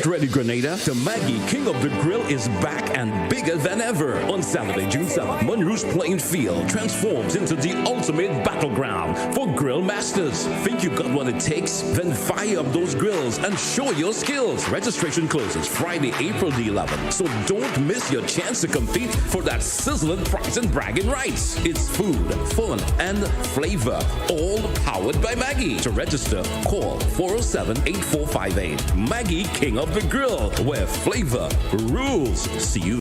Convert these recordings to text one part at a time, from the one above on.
Get ready, Grenada. The Maggie King of the Grill is back and bigger than ever. On Saturday, June 7th, Monroe's playing field transforms into the ultimate battleground for grill masters. Think you got what it takes? Then fire up those grills and show your skills. Registration closes Friday, April the 11th. So don't miss your chance to compete for that sizzling prize and bragging rights. It's food, fun, and flavor, all powered by Maggie. To register, call 407-8458. Maggie King of the Grill, where flavor rules. See you.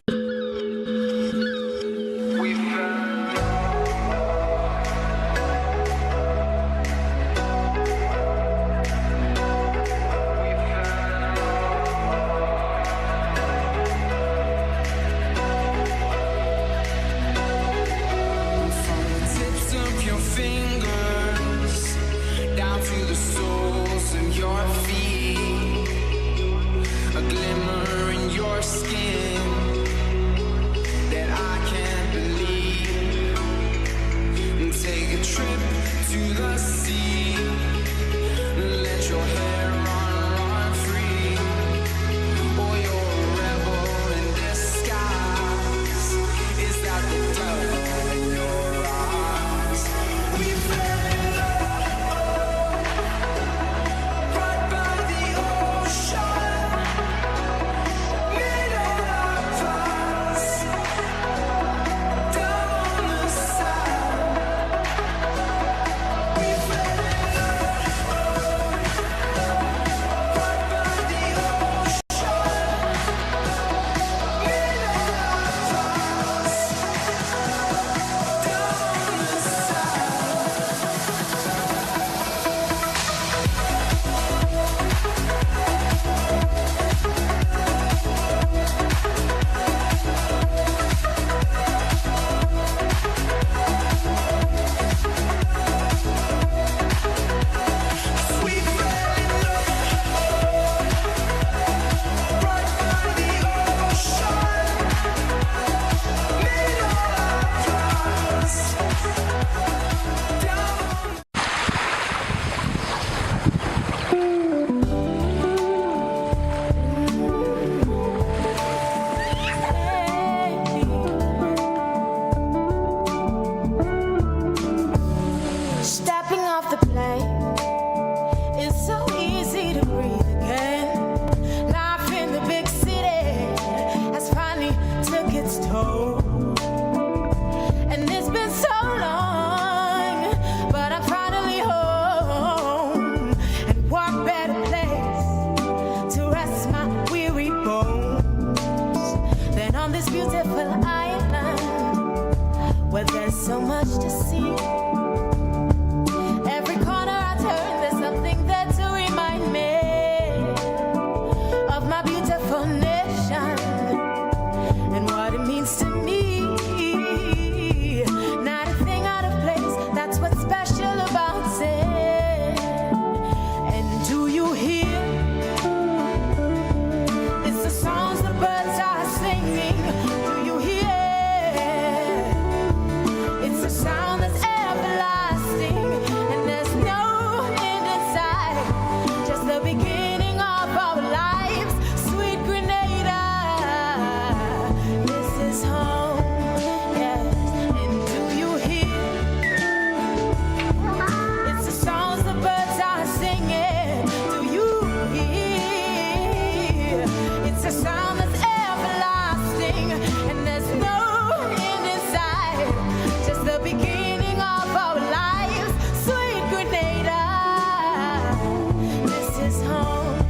So much to see. Every corner I turn, there's something there to remind me of my beautiful nation and what it means to me. Not a thing out of place, that's what's special about it. And do you hear? It's the songs the birds are singing. Do you hear? It's a sound that's everlasting, and there's no end in sight. Just the beginning of our lives, sweet Grenada. This is home, yes. And do you hear? It's the songs the birds are singing. Do you hear? It's a sound that's everlasting, and there's no end in sight. Just the beginning of our lives, sweet Grenada. This is home.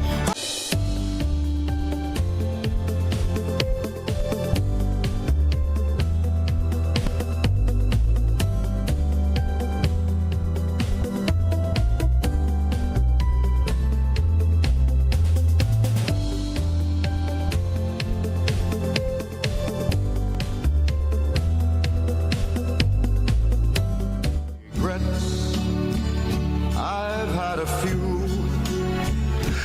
Regrets, I've had a few.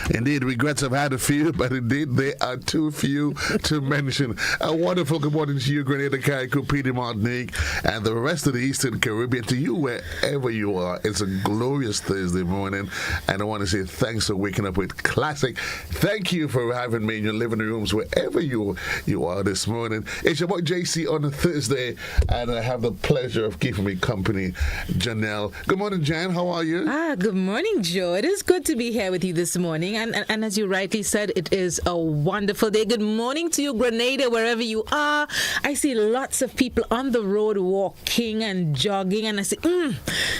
Indeed, regrets I've had a few, but indeed they are too few to mention. A wonderful good morning to you, Grenada, Carriacou, Petite Martinique, and the rest of the Eastern Caribbean. To you, wherever you are, it's a glorious Thursday morning, and I want to say thanks for waking up with classic. Thank you for having me in your living rooms wherever you are this morning. It's your boy JC on a Thursday, and I have the pleasure of keeping me company, Janelle. Good morning, Jan. How are you? Good morning, Joe. It is good to be here with you this morning. And as you rightly said, it is a wonderful day. Good morning to you, Grenada, wherever you are. I see lots of people on the road walking and jogging. And I say,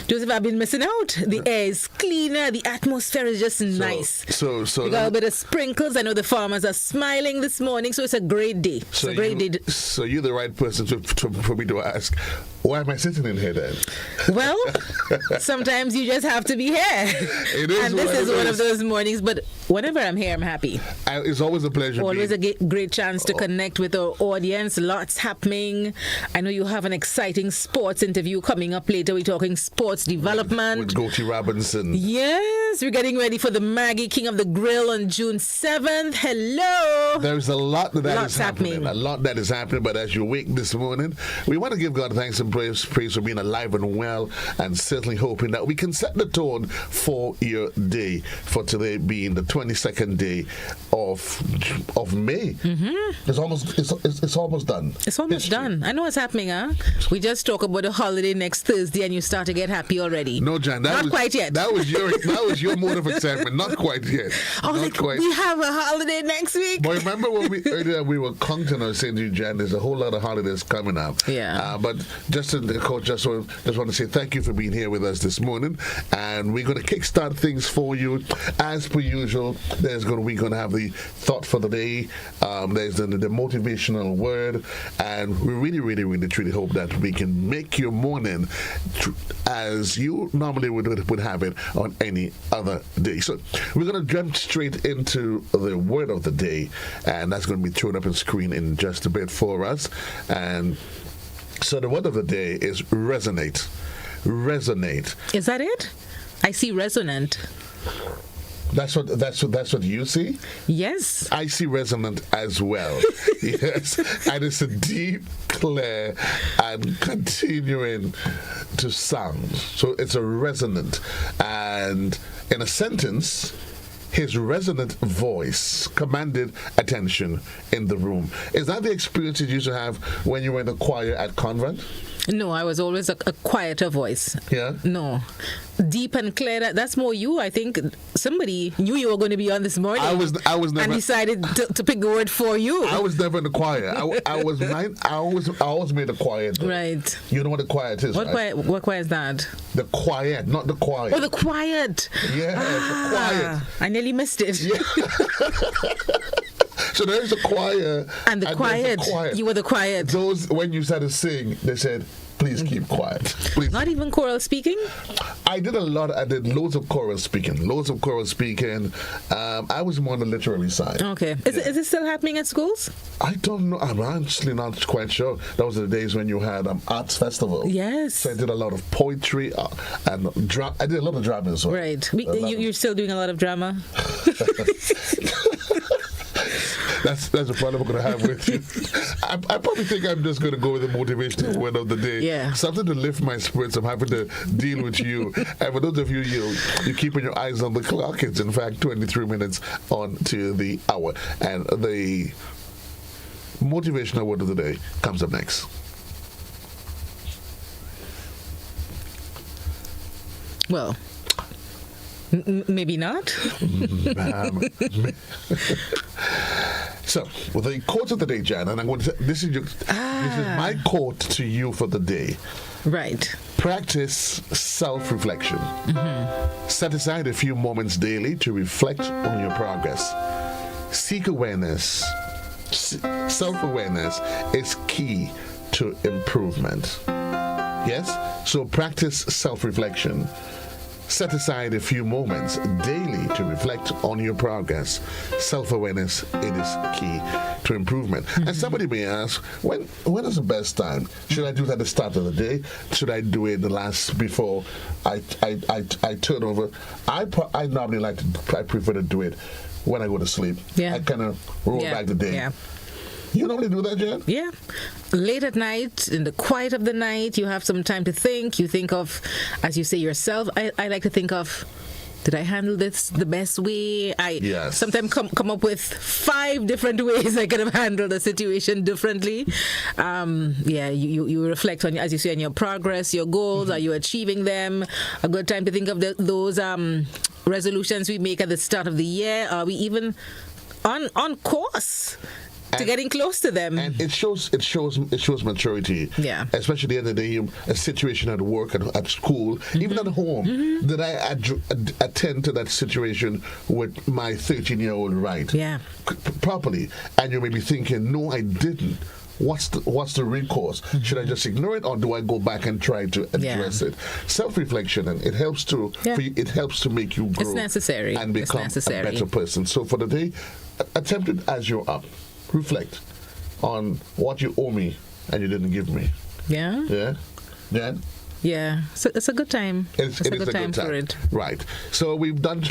Joseph, I've been missing out. The air is cleaner. The atmosphere is just nice. So we got a bit of sprinkles. I know the farmers are smiling this morning. So it's a great day. So you're the right person for me to ask, why am I sitting in here then? Well, sometimes you just have to be here. It is, and this is one of those mornings, but whenever I'm here, I'm happy. It's always a pleasure. Always a great chance to connect with our audience. Lots happening. I know you have an exciting sports interview coming up later. We're talking sports development. With Goldie Robinson. Yes, we're getting ready for the Maggie King of the Grill on June 7th. Hello. There's a lot that is happening. A lot that is happening, but as you wake this morning, we want to give God thanks and praise for being alive and well, and certainly hoping that we can set the tone for your day, for today being the 22nd day of May. Mm-hmm. It's almost done. It's almost done. I know what's happening, huh? We just talk about a holiday next Thursday and you start to get happy already. No, Jan, not quite yet. That was your mode of excitement. Not quite yet. We have a holiday next week. But remember when earlier we were counting, I was saying to you, Jan, there's a whole lot of holidays coming up. Yeah. But just want to say thank you for being here with us this morning, and we're going to kickstart things for you as per usual. We're going to have the thought for the day. There's the motivational word, and we really truly hope that we can make your morning as you normally would have it on any other day. So we're going to jump straight into the word of the day, and that's going to be thrown up on screen in just a bit for us. And so the word of the day is resonate. Resonate. Is that it? I see resonant. That's what you see? Yes. I see resonant as well. Yes. And it's a deep, clear, and continuing to sound. So it's a resonant. And in a sentence, his resonant voice commanded attention in the room. Is that the experience you used to have when you were in the choir at convent? No, I was always a quieter voice. Yeah? No. Deep and clear, that's more you. I think somebody knew you were going to be on this morning. I was never, and decided to pick the word for you. I was never in the choir. I always made the choir. Right. You know what the quiet is, right? What choir is that? The quiet, not the quiet. Oh, the quiet. Yeah, the quiet. I nearly missed it. Yeah. So there's the choir. And the quiet. You were the quiet. Those, when you started to sing, they said, please keep quiet. Please. Not even choral speaking? I did loads of choral speaking. I was more on the literary side. Okay. Is it still happening at schools? I don't know. I'm actually not quite sure. Those are the days when you had arts festival. Yes. So I did a lot of poetry and I did a lot of drama as well. Right. You're still doing a lot of drama? That's a problem I'm going to have with you. I probably think I'm just going to go with the motivational word of the day. Yeah. Something to lift my spirits. I'm having to deal with you. And for those of you, you're keeping your eyes on the clock. It's in fact 23 minutes on to the hour. And the motivational word of the day comes up next. Well, maybe not. So, the quote of the day, Jan, and I'm going to say, this is my quote to you for the day. Right. Practice self-reflection. Mm-hmm. Set aside a few moments daily to reflect on your progress. Seek awareness. Self-awareness is key to improvement. Yes? So practice self-reflection. Set aside a few moments daily to reflect on your progress. Self-awareness, it is key to improvement. And somebody may ask, when is the best time? Should I do it at the start of the day? Should I do it before I turn over? I normally I prefer to do it when I go to sleep. Yeah. I kind of roll back the day. Yeah. You normally do that, Jen? Yeah. Late at night, in the quiet of the night, you have some time to think. You think of, as you say yourself, I like to think of, did I handle this the best way? I sometimes come up with 5 different ways I could have handled the situation differently. You reflect on, as you say, on your progress, your goals. Are you achieving them? A good time to think of those resolutions we make at the start of the year. Are we even on course to getting close to them? And it shows maturity. Yeah. Especially at the end of the day, a situation at work, at school, even at home. Did I attend to that situation with my 13-year-old right? Yeah. Properly. And you may be thinking, no, I didn't. What's the recourse? Should I just ignore it, or do I go back and try to address it? Self-reflection, and it helps to make you grow. It's necessary. And become a better person. So for the day, attempt it as you're up. Reflect on what you owe me and you didn't give me. Yeah. Yeah. Jan? Yeah. So it's a good time. It's a good time for it. Right. So we've been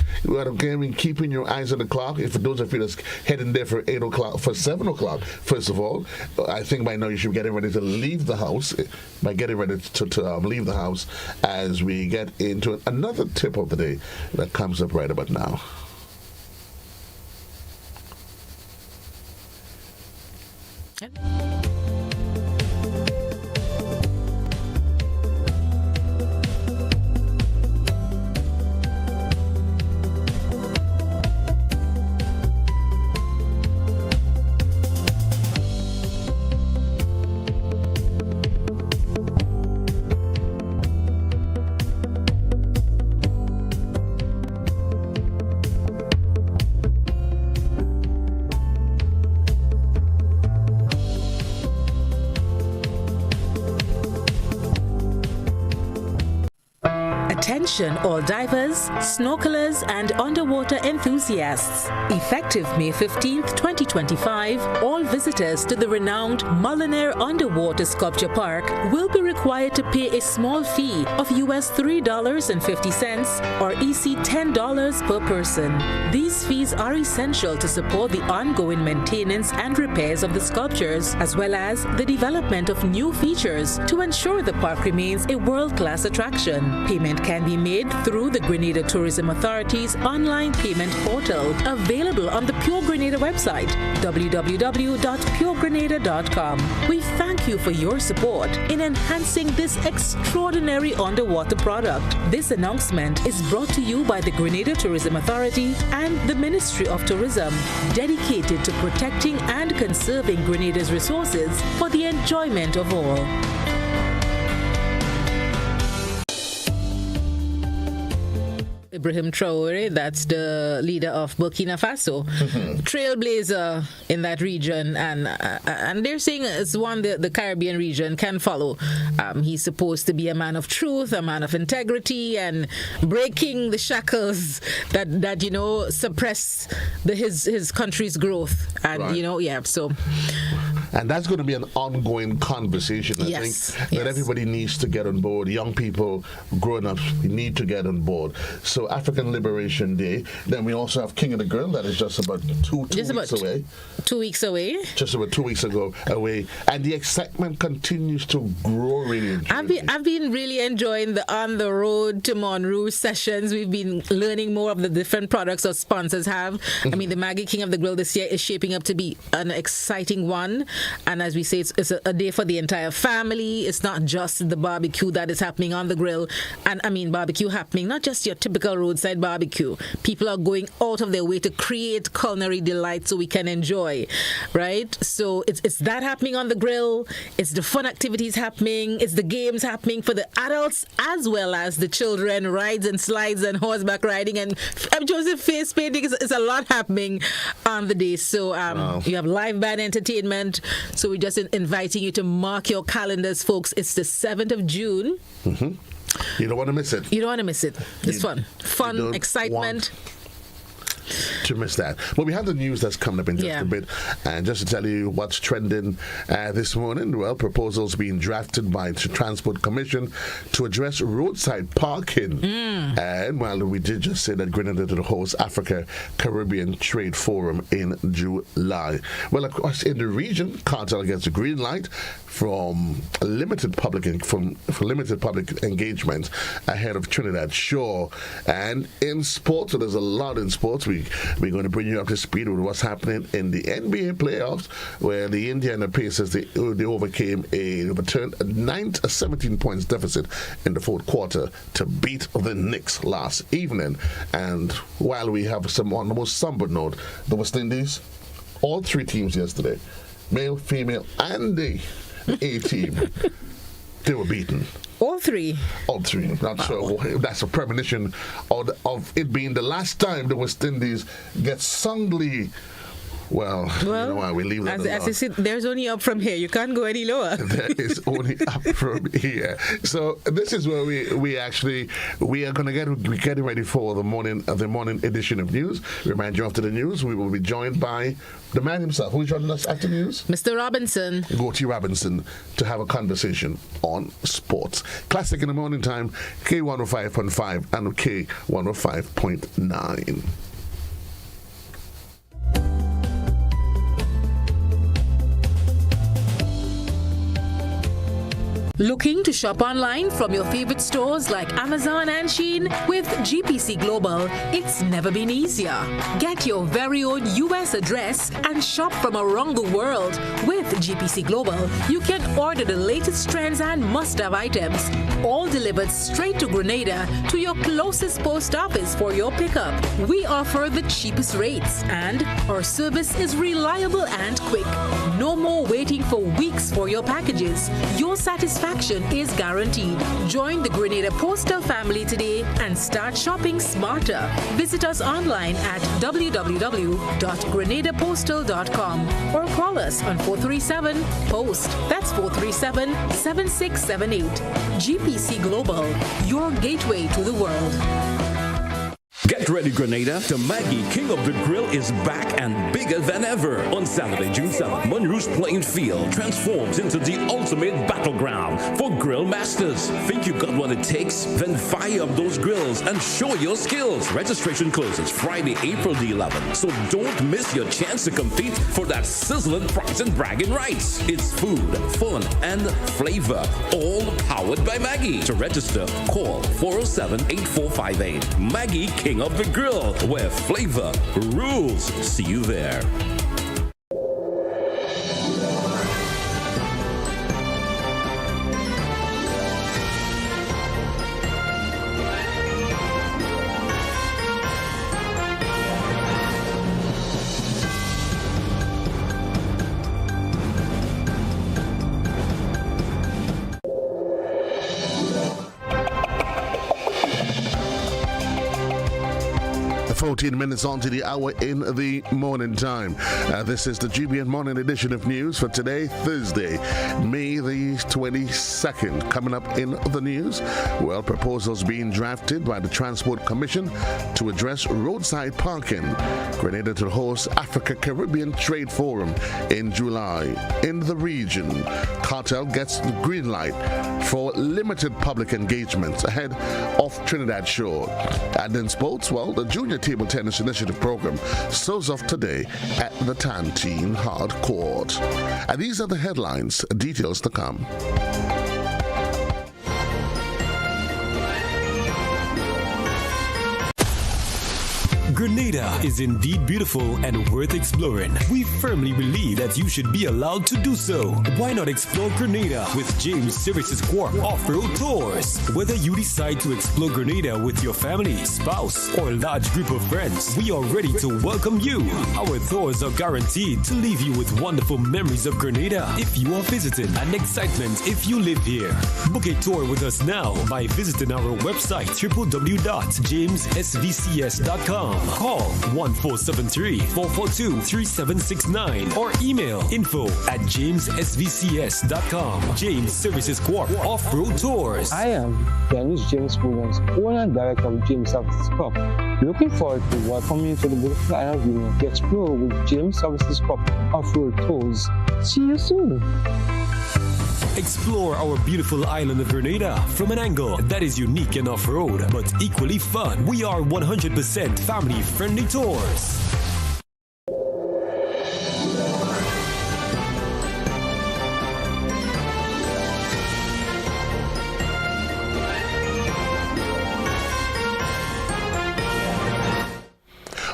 keeping your eyes on the clock. If for those of you that's heading there for 8 o'clock, for 7 o'clock, first of all, I think by now you should be getting ready to leave the house. By getting ready to leave the house as we get into another tip of the day that comes up right about now. Attention all divers, snorkelers and underwater enthusiasts. Effective May 15th, 2025, all visitors to the renowned Mullinair Underwater Sculpture Park will be required to pay a small fee of US $3.50 or EC $10 per person. These fees are essential to support the ongoing maintenance and repairs of the sculptures, as well as the development of new features to ensure the park remains a world-class attraction. Payment can be made through the Grenada Tourism Authority's online payment portal, available on the Pure Grenada website, www.puregrenada.com. We thank you for your support in enhancing this extraordinary underwater product. This announcement is brought to you by the Grenada Tourism Authority and the Ministry of Tourism, dedicated to protecting and conserving Grenada's resources for the enjoyment of all. Ibrahim Traore, that's the leader of Burkina Faso, trailblazer in that region, and they're saying it's one the Caribbean region can follow. He's supposed to be a man of truth, a man of integrity, and breaking the shackles that suppress his country's growth, and right. So. And that's going to be an ongoing conversation. I think that everybody needs to get on board. Young people, grown-ups, need to get on board. So African Liberation Day. Then we also have King of the Grill. That is just about two weeks away. 2 weeks away. Just about 2 weeks away. And the excitement continues to grow really. I've been really enjoying the On the Road to Monroe sessions. We've been learning more of the different products our sponsors have. I mean, the Maggie King of the Grill this year is shaping up to be an exciting one. And as we say, it's a day for the entire family. It's not just the barbecue that is happening on the grill. And I mean, barbecue happening, not just your typical roadside barbecue. People are going out of their way to create culinary delight so we can enjoy, right? So it's that happening on the grill. It's the fun activities happening. It's the games happening for the adults as well as the children, rides and slides and horseback riding. And Joseph, face painting is a lot happening on the day. So you have live band entertainment. So we're just inviting you to mark your calendars, folks. It's the 7th of June. You don't want to miss it. You don't want to miss it. It's You fun, don't excitement. To miss that. Well, we have the news that's coming up in just Yeah. a bit. And just to tell you what's trending this morning, well, proposals being drafted by the Transport Commission to address roadside parking. And, well, we did just say that Grenada to host Africa Caribbean Trade Forum in July. Well, of course, in the region, Cartel gets a green light from limited public engagement ahead of Trinidad Shore. And in sports, so there's a lot in sports. We're going to bring you up to speed with what's happening in the NBA playoffs, where the Indiana Pacers they overturned a 17 points deficit in the fourth quarter to beat the Knicks last evening. And while we have some on the most somber note, the West Indies, all three teams yesterday, male, female, and the A team, they were beaten. All three. All three. Not sure if that's a premonition of it being the last time the West Indies get sungly. Well, you know why we leave that alone. As you said, there's only up from here. You can't go any lower. There is only up from here. So this is where we are going to we're getting ready for the morning edition of news. Remind you, after the news, we will be joined by the man himself. Who is joining us after news? Mr. Robinson. Gorty Robinson, to have a conversation on sports. Classic in the morning time, K105.5 and K105.9. Looking to shop online from your favorite stores like Amazon and Shein? With GPC Global, it's never been easier. Get your very own US address and shop from around the world. With GPC Global, you can order the latest trends and must-have items, all delivered straight to Grenada to your closest post office for your pickup. We offer the cheapest rates, and our service is reliable and quick. No more waiting for weeks for your packages. Your satisfaction is guaranteed. Join the Grenada Postal family today and start shopping smarter. Visit us online at www.grenadapostal.com or call us on 437-POST. That's 437-7678. GPC Global, your gateway to the world. Get ready, Grenada. The Maggie King of the Grill is back and bigger than ever. On Saturday, June 7th, Monroe's playing field transforms into the ultimate battleground for grill masters. Think you got what it takes? Then fire up those grills and show your skills. Registration closes Friday, April the 11th. So don't miss your chance to compete for that sizzling prize and bragging rights. It's food, fun, and flavor, all powered by Maggie. To register, call 407-8458. Maggie King of the Grill, where flavor rules. See you there. The 14 minutes on to the hour in the morning time. This is the GBN Morning Edition of News for today, Thursday, May the 22nd. Coming up in the news, well, proposals being drafted by the Transport Commission to address roadside parking. Grenada to host Africa Caribbean Trade Forum in July. In the region, Cartel gets the green light for limited public engagement ahead of Trinidad Shore. And in sports, well, the Junior Table Tennis Initiative program shows off today at the Tantine Hard Court. And these are the headlines. Details to come. Grenada is indeed beautiful and worth exploring. We firmly believe that you should be allowed to do so. Why not explore Grenada with James Services Corp Off-Road Tours? Whether you decide to explore Grenada with your family, spouse, or large group of friends, we are ready to welcome you. Our tours are guaranteed to leave you with wonderful memories of Grenada if you are visiting, and excitement if you live here. Book a tour with us now by visiting our website www.jamessvcs.com. Call 1473-442-3769 or email info@jamessvcs.com. James Services Corp. Off-Road Tours. I am Dennis James Williams, owner and director of James Services Corp. Looking forward to welcoming you to the beautiful island of Grenada to explore with James Services Corp. Off-Road Tours. See you soon. Explore our beautiful island of Grenada from an angle that is unique and off-road, but equally fun. We are 100% family-friendly tours.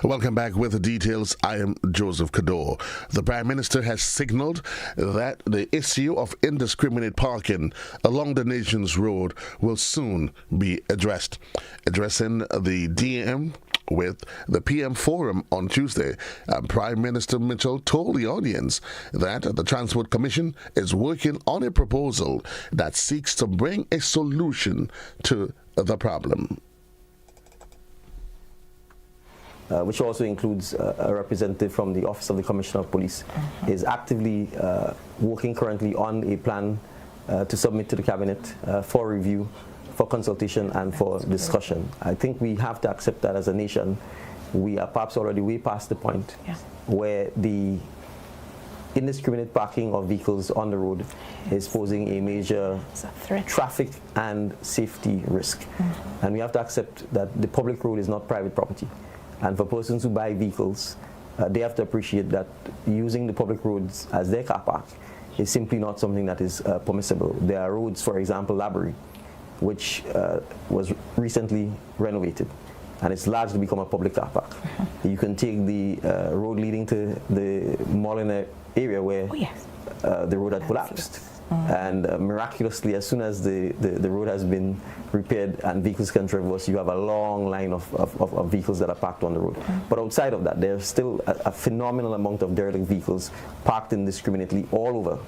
Welcome back with the details. I am Joseph Cadore. The Prime Minister has signaled that the issue of indiscriminate parking along the nation's road will soon be addressed. Addressing the DM with the PM Forum on Tuesday, Prime Minister Mitchell told the audience that the Transport Commission is working on a proposal that seeks to bring a solution to the problem. Which also includes a representative from the Office of the Commissioner of Police, is actively working currently on a plan to submit to the Cabinet for review, for consultation and for discussion. I think we have to accept that as a nation. We are perhaps already way past the point where the indiscriminate parking of vehicles on the road is posing a major traffic and safety risk. And we have to accept that the public road is not private property. And for persons who buy vehicles, they have to appreciate that using the public roads as their car park is simply not something that is permissible. There are roads, for example, Laborie, which was recently renovated, and it's largely become a public car park. You can take the road leading to the Molina area where the road had collapsed. And miraculously, as soon as the road has been repaired and vehicles can traverse, you have a long line of vehicles that are parked on the road. But outside of that, there's still a phenomenal amount of derelict vehicles parked indiscriminately all over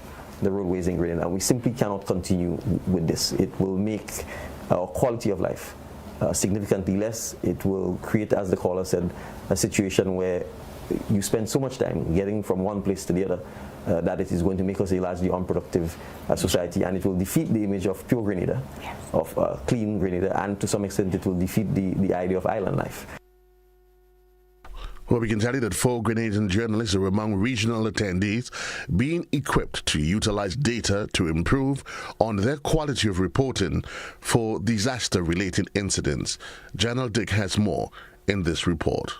the roadways in Grenada. And we simply cannot continue with this. It will make our quality of life significantly less. It will create, as the caller said, a situation where you spend so much time getting from one place to the other that it is going to make us a largely unproductive society, and it will defeat the image of pure Grenada, of clean Grenada, and to some extent it will defeat the idea of island life. Well, we can tell you that 4 Grenadian journalists are among regional attendees being equipped to utilize data to improve on their quality of reporting for disaster-related incidents. Janelle Dick has more in this report.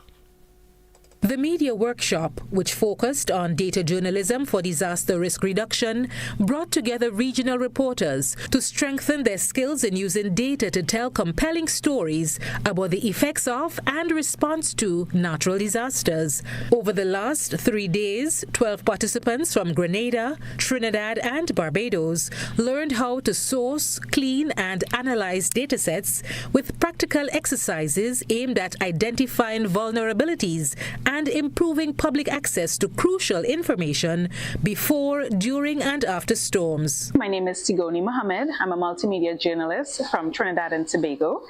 The media workshop, which focused on data journalism for disaster risk reduction, brought together regional reporters to strengthen their skills in using data to tell compelling stories about the effects of and response to natural disasters. Over the last 3 days, 12 participants from Grenada, Trinidad, and Barbados learned how to source, clean, and analyze datasets with practical exercises aimed at identifying vulnerabilities and improving public access to crucial information before, during, and after storms. My name is Tigoni Mohammed. I'm a multimedia journalist from Trinidad and Tobago.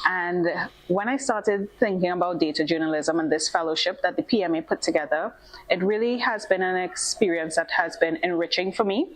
And when I started thinking about data journalism and this fellowship that the PMA put together, it really has been an experience that has been enriching for me.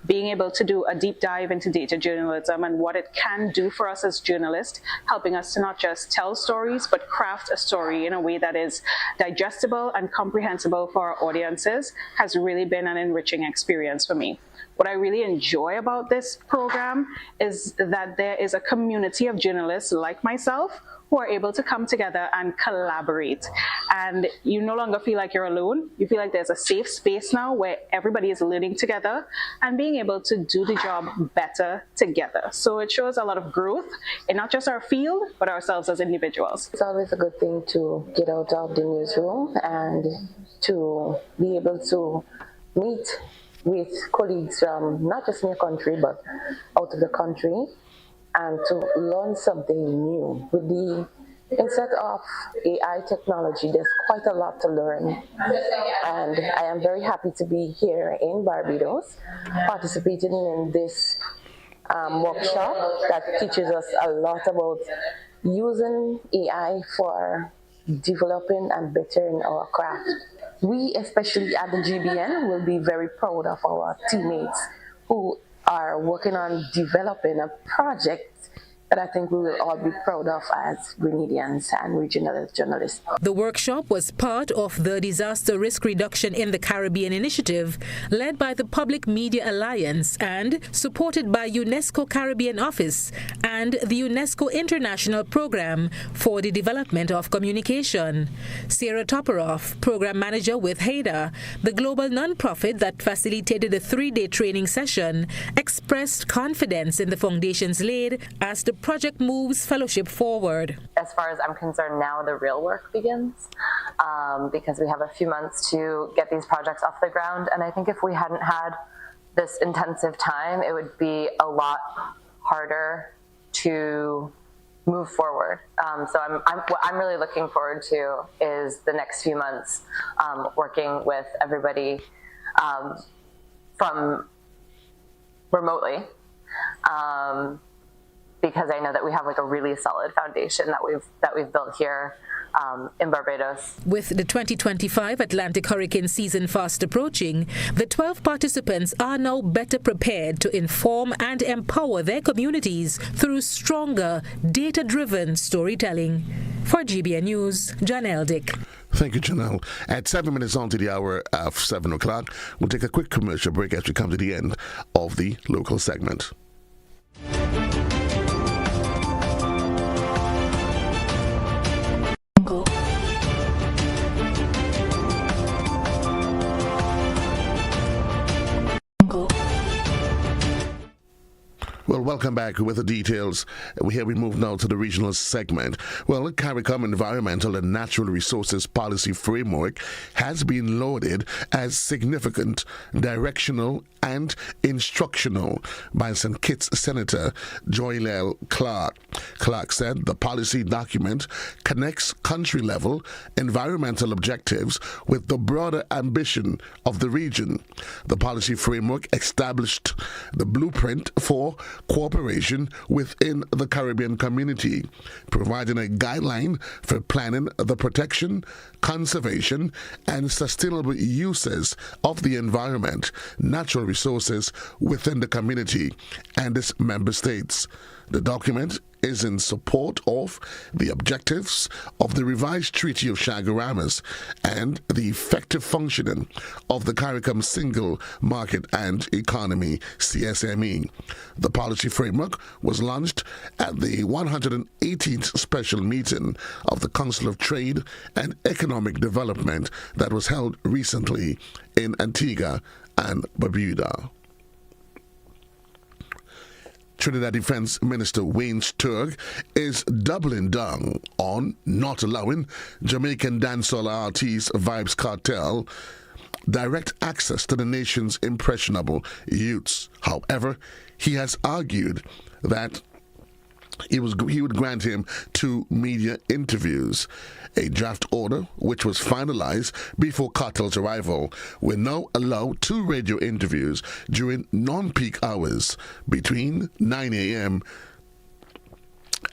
Being able to do a deep dive into data journalism and what it can do for us as journalists, helping us to not just tell stories, but craft a story in a way that is digestible and comprehensible for our audiences, has really been an enriching experience for me. What I really enjoy about this program is that there is a community of journalists like myself who are able to come together and collaborate. And you no longer feel like you're alone. You feel like there's a safe space now where everybody is learning together and being able to do the job better together. So it shows a lot of growth in not just our field, but ourselves as individuals. It's always a good thing to get out of the newsroom and to be able to meet with colleagues from not just in your country, but out of the country, and to learn something new. With the instead of AI technology, there's quite a lot to learn. And I am very happy to be here in Barbados, participating in this workshop that teaches us a lot about using AI for developing and bettering our craft. We, especially at the GBN, will be very proud of our teammates who are working on developing a project that I think we will all be proud of as Grenadians and regional journalists. The workshop was part of the Disaster Risk Reduction in the Caribbean initiative led by the Public Media Alliance and supported by UNESCO Caribbean Office and the UNESCO International Program for the Development of Communication. Sarah Toporoff, Program Manager with HADA, the global nonprofit that facilitated the 3-day training session, expressed confidence in the foundations laid as the project moves fellowship forward. As far as I'm concerned, now the real work begins because we have a few months to get these projects off the ground. And I think if we hadn't had this intensive time, it would be a lot harder to move forward. So what I'm really looking forward to is the next few months working with everybody from remotely. Because I know that we have like a really solid foundation that we've built here in Barbados. With the 2025 Atlantic hurricane season fast approaching, the 12 participants are now better prepared to inform and empower their communities through stronger, data-driven storytelling. For GBN News, Janelle Dick. Thank you, Janelle. At 7 minutes on to the hour of 7 o'clock, we'll take a quick commercial break as we come to the end of the local segment. Well, welcome back with the details. Here we move now to the regional segment. Well, the CARICOM Environmental and Natural Resources Policy Framework has been lauded as significant, directional, and instructional by St. Kitts Senator Joylel Clark. Clark said the policy document connects country-level environmental objectives with the broader ambition of the region. The policy framework established the blueprint for cooperation within the Caribbean community, providing a guideline for planning the protection, conservation, and sustainable uses of the environment, natural resources within the community and its member states. The document is in support of the objectives of the revised Treaty of Chaguaramas and the effective functioning of the CARICOM Single Market and Economy, CSME. The policy framework was launched at the 118th special meeting of the Council of Trade and Economic Development that was held recently in Antigua and Barbuda. Trinidad Defense Minister Wayne Sturg is doubling down on not allowing Jamaican dancehall artist Vibes Cartel direct access to the nation's impressionable youths. However, he has argued that he would grant him 2 media interviews. A draft order, which was finalized before Cartel's arrival, will now allow 2 radio interviews during non-peak hours between 9 a.m.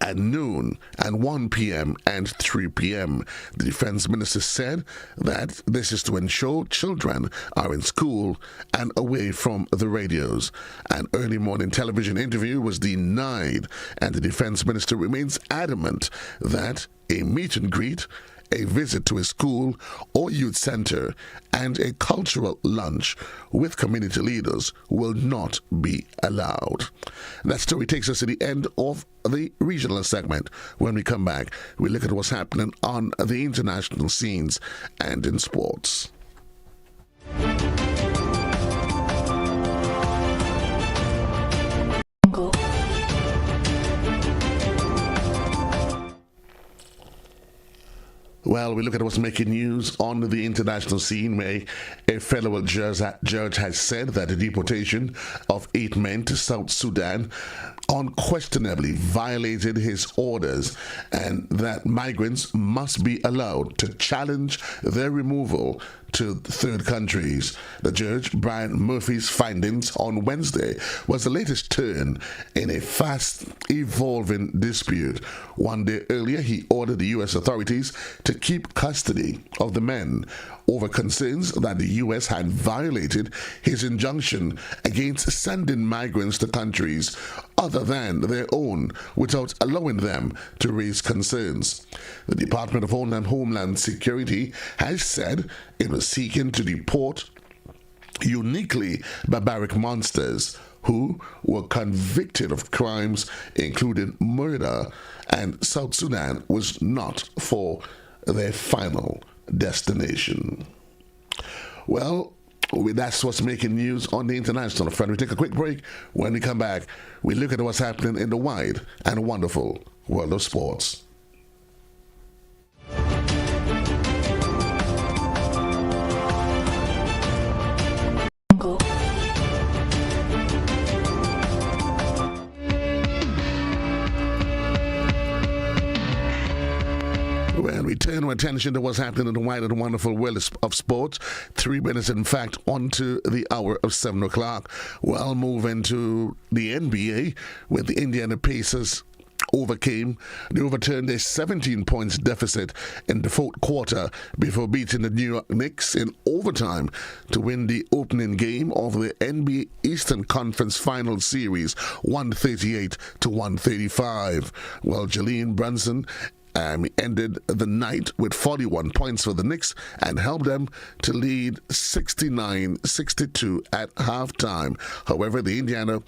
and noon and 1 p.m. and 3 p.m. The defense minister said that this is to ensure children are in school and away from the radios. An early morning television interview was denied, and the defense minister remains adamant that a meet and greet, a visit to a school or youth center, and a cultural lunch with community leaders will not be allowed. That story takes us to the end of the regional segment. When we come back, we look at what's happening on the international scenes and in sports. Well, we look at what's making news on the international scene, where a federal judge has said that the deportation of 8 men to South Sudan unquestionably violated his orders, and that migrants must be allowed to challenge their removal to third countries. The judge, Brian Murphy's findings on Wednesday was the latest turn in a fast-evolving dispute. One day earlier, he ordered the U.S. authorities to keep custody of the men over concerns that the U.S. had violated his injunction against sending migrants to countries other than their own without allowing them to raise concerns. The Department of Homeland Security has said it was seeking to deport uniquely barbaric monsters who were convicted of crimes including murder, and South Sudan was not for their final destination. Well, that's what's making news on the international front. We take a quick break. When we come back, we look at what's happening in the wide and wonderful world of sports. When we turn our attention to what's happening in the wide and wonderful world of sports, 3 minutes, in fact, on to the hour of 7 o'clock. We'll move into the NBA, where the Indiana Pacers overturned a 17 points deficit in the fourth quarter before beating the New York Knicks in overtime to win the opening game of the NBA Eastern Conference Finals Series 138 to 135. Well, Jalen Brunson ended the night with 41 points for the Knicks and helped them to lead 69-62 at halftime. However, the Indiana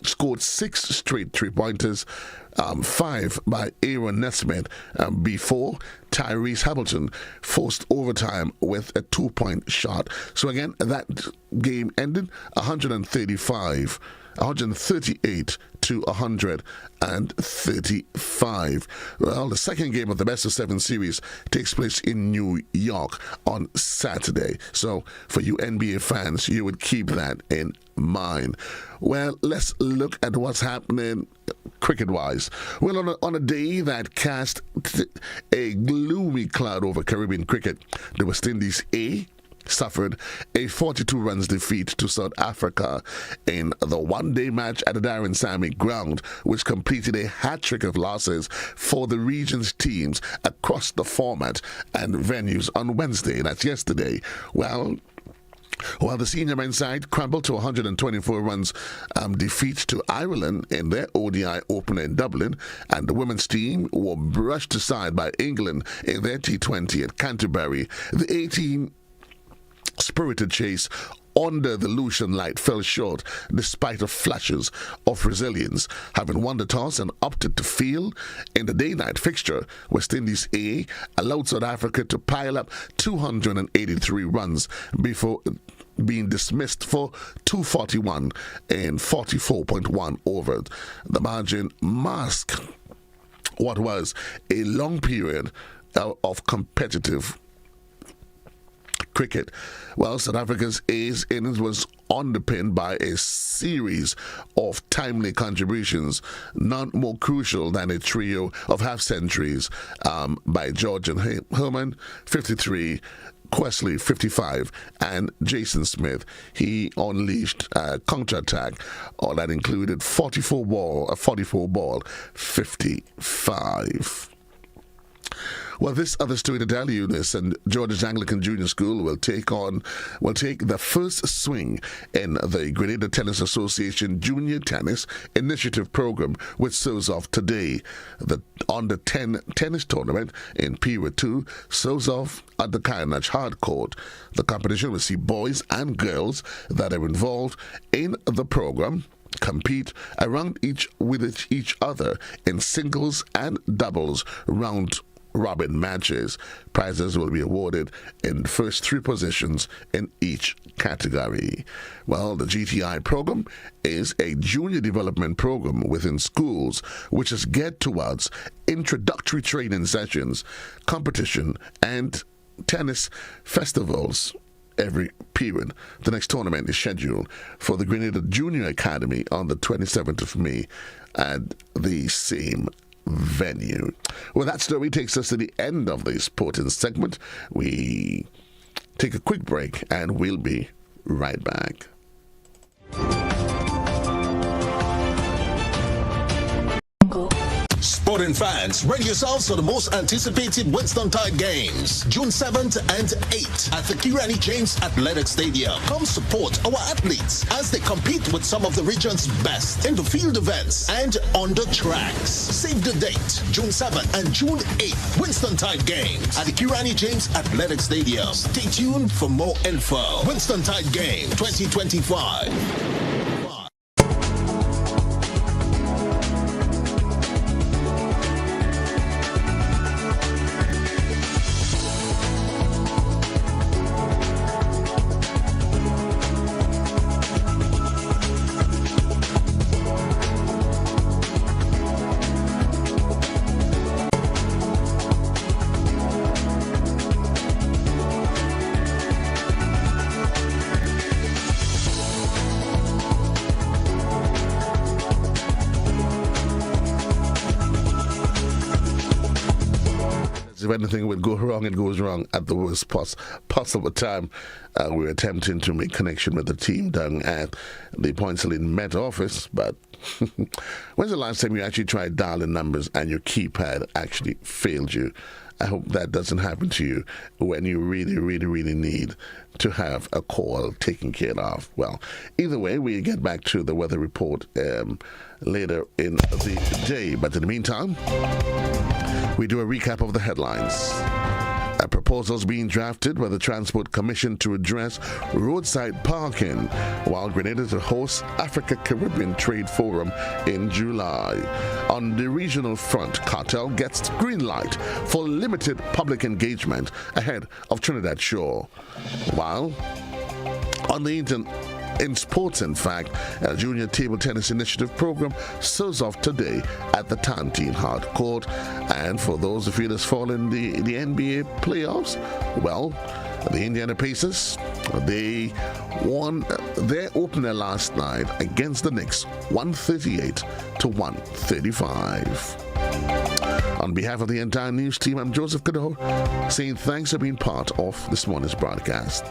scored 6 straight three-pointers, 5 by Aaron Nesmith, before Tyrese Hamilton forced overtime with a 2-point shot. So again, that game ended 138 to 135. Well, the second game of the best of 7 series takes place in New York on Saturday. So for you NBA fans, you would keep that in mind. Well, let's look at what's happening cricket-wise. Well, on a day that cast a gloomy cloud over Caribbean cricket, the West Indies suffered a 42 runs defeat to South Africa in the one-day match at the Darren Sammy ground, which completed a hat-trick of losses for the region's teams across the format and venues on Wednesday. That's yesterday. Well, while the senior men's side crumbled to 124 runs defeat to Ireland in their ODI opener in Dublin, and the women's team were brushed aside by England in their T20 at Canterbury, the 18 spirited chase under the Lucian light fell short despite of flashes of resilience. Having won the toss and opted to field in the day-night fixture, West Indies A allowed South Africa to pile up 283 runs before being dismissed for 241 and 44.1 over. The margin masked what was a long period of competitive cricket. Well, South Africa's A's innings was underpinned by a series of timely contributions, none more crucial than a trio of half-centuries by George and Herman, 53, Questley, 55, and Jason Smith. He unleashed a counterattack that included 44 ball, 55. Well, this other story to tell you this, and George's Anglican Junior School will take the first swing in the Grenada Tennis Association Junior Tennis Initiative Program, which shows off today. The Under 10 tennis tournament in Period 2 shows off at the Kayanach Hard Court. The competition will see boys and girls that are involved in the program compete around each other in singles and doubles round robin matches. Prizes will be awarded in the first 3 positions in each category. Well, the GTI program is a junior development program within schools which is geared towards introductory training sessions, competition, and tennis festivals every period. The next tournament is scheduled for the Grenada Junior Academy on the 27th of May at the same venue. Well, that story takes us to the end of the sporting segment. We take a quick break, and we'll be right back. Sporting fans, ready yourselves for the most anticipated Winston Tide Games, June 7th and 8th at the Kirani James Athletic Stadium. Come support our athletes as they compete with some of the region's best in the field events and on the tracks. Save the date, June 7th and June 8th, Winston Tide Games at the Kirani James Athletic Stadium. Stay tuned for more info. Winston Tide Game 2025. If anything would go wrong, it goes wrong at the worst possible time. We're attempting to make connection with the team down at the Point Saline Met office, but when's the last time you actually tried dialing numbers and your keypad actually failed you? I hope that doesn't happen to you when you really need to have a call taken care of. Well, either way, we get back to the weather report later in the day. But in the meantime, we do a recap of the headlines. A proposal's being drafted by the Transport Commission to address roadside parking, while Grenada to host Africa-Caribbean Trade Forum in July. On the regional front, Cartel gets green light for limited public engagement ahead of Trinidad Shore. While on the in sports, in fact, a junior table tennis initiative program starts off today at the Tantine Hard Court. And for those who feel it's fallen the NBA playoffs, well, the Indiana Pacers, they won their opener last night against the Knicks, 138 to 135. On behalf of the entire news team, I'm Joseph Cadore, saying thanks for being part of this morning's broadcast.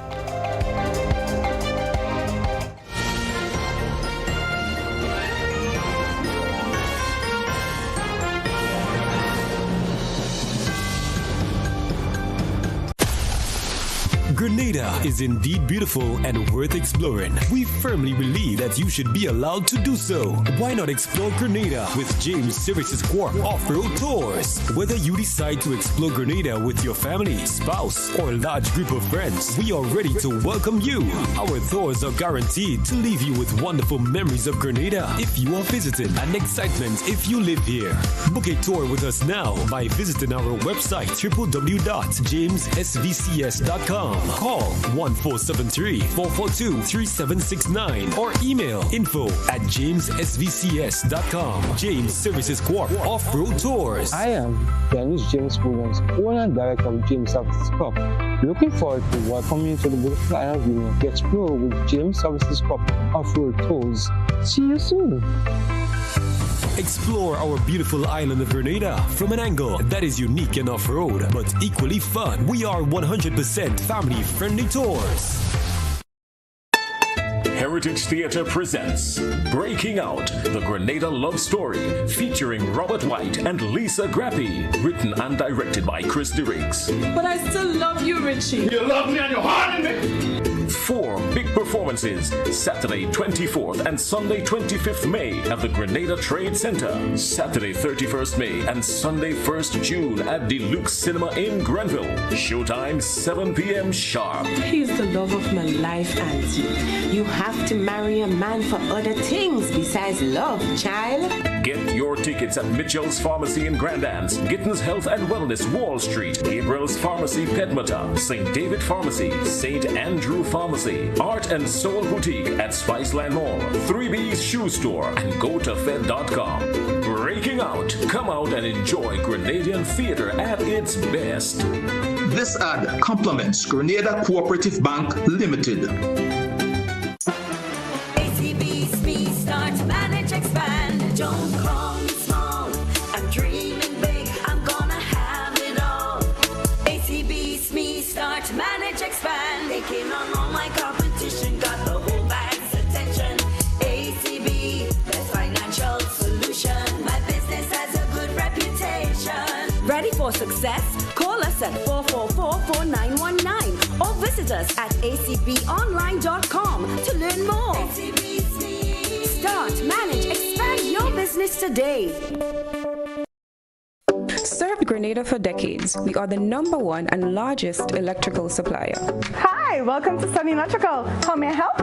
Grenada is indeed beautiful and worth exploring. We firmly believe that you should be allowed to do so. Why not explore Grenada with James Services Corp Off-Road Tours? Whether you decide to explore Grenada with your family, spouse, or large group of friends, we are ready to welcome you. Our tours are guaranteed to leave you with wonderful memories of Grenada if you are visiting, and excitement if you live here. Book a tour with us now by visiting our website www.jamessvcs.com. Call 1473-442-3769 or email info@jamessvcs.com. James Services Corp Off-Road Tours. I am Dennis James Williams, owner and director of James Services Corp. Looking forward to welcoming you to the beautiful island of Union to explore with James Services Corp Off-Road Tours. See you soon. Explore our beautiful island of Grenada from an angle that is unique and off-road, but equally fun. We are 100% family-friendly tours. Heritage Theatre presents Breaking Out, the Grenada Love Story, featuring Robert White and Lisa Grappi, written and directed by Chris DeRiggs. But I still love you, Richie. You love me and you're hard in me. 4 big performances, Saturday 24th and Sunday 25th May at the Grenada Trade Center, Saturday 31st May and Sunday 1st June at Deluxe Cinema in Grenville. Showtime 7 p.m. sharp. He's the love of my life, Auntie. You have to marry a man for other things besides love, child. Get your tickets at Mitchell's Pharmacy in Grandance, Gittins Health and Wellness, Wall Street, Gabriel's Pharmacy, Pedmata, St. David Pharmacy, St. Andrew Pharmacy, Art and Soul Boutique at Spiceland Mall, 3B's Shoe Store, and GoToFed.com. Breaking Out. Come out and enjoy Grenadian theater at its best. This ad complements Grenada Cooperative Bank Limited. Don't call me small, I'm dreaming big, I'm gonna have it all. ACB, SME, start, manage, expand. Taking on all my competition, got the whole bank's attention. ACB, best financial solution. My business has a good reputation. Ready for success? Call us at 444-4919 or visit us at acbonline.com to learn more. Start, manage, expand your business today. Served Grenada for decades. We are the #1 and largest electrical supplier. Hi, welcome to Sunny Electrical. How may I help?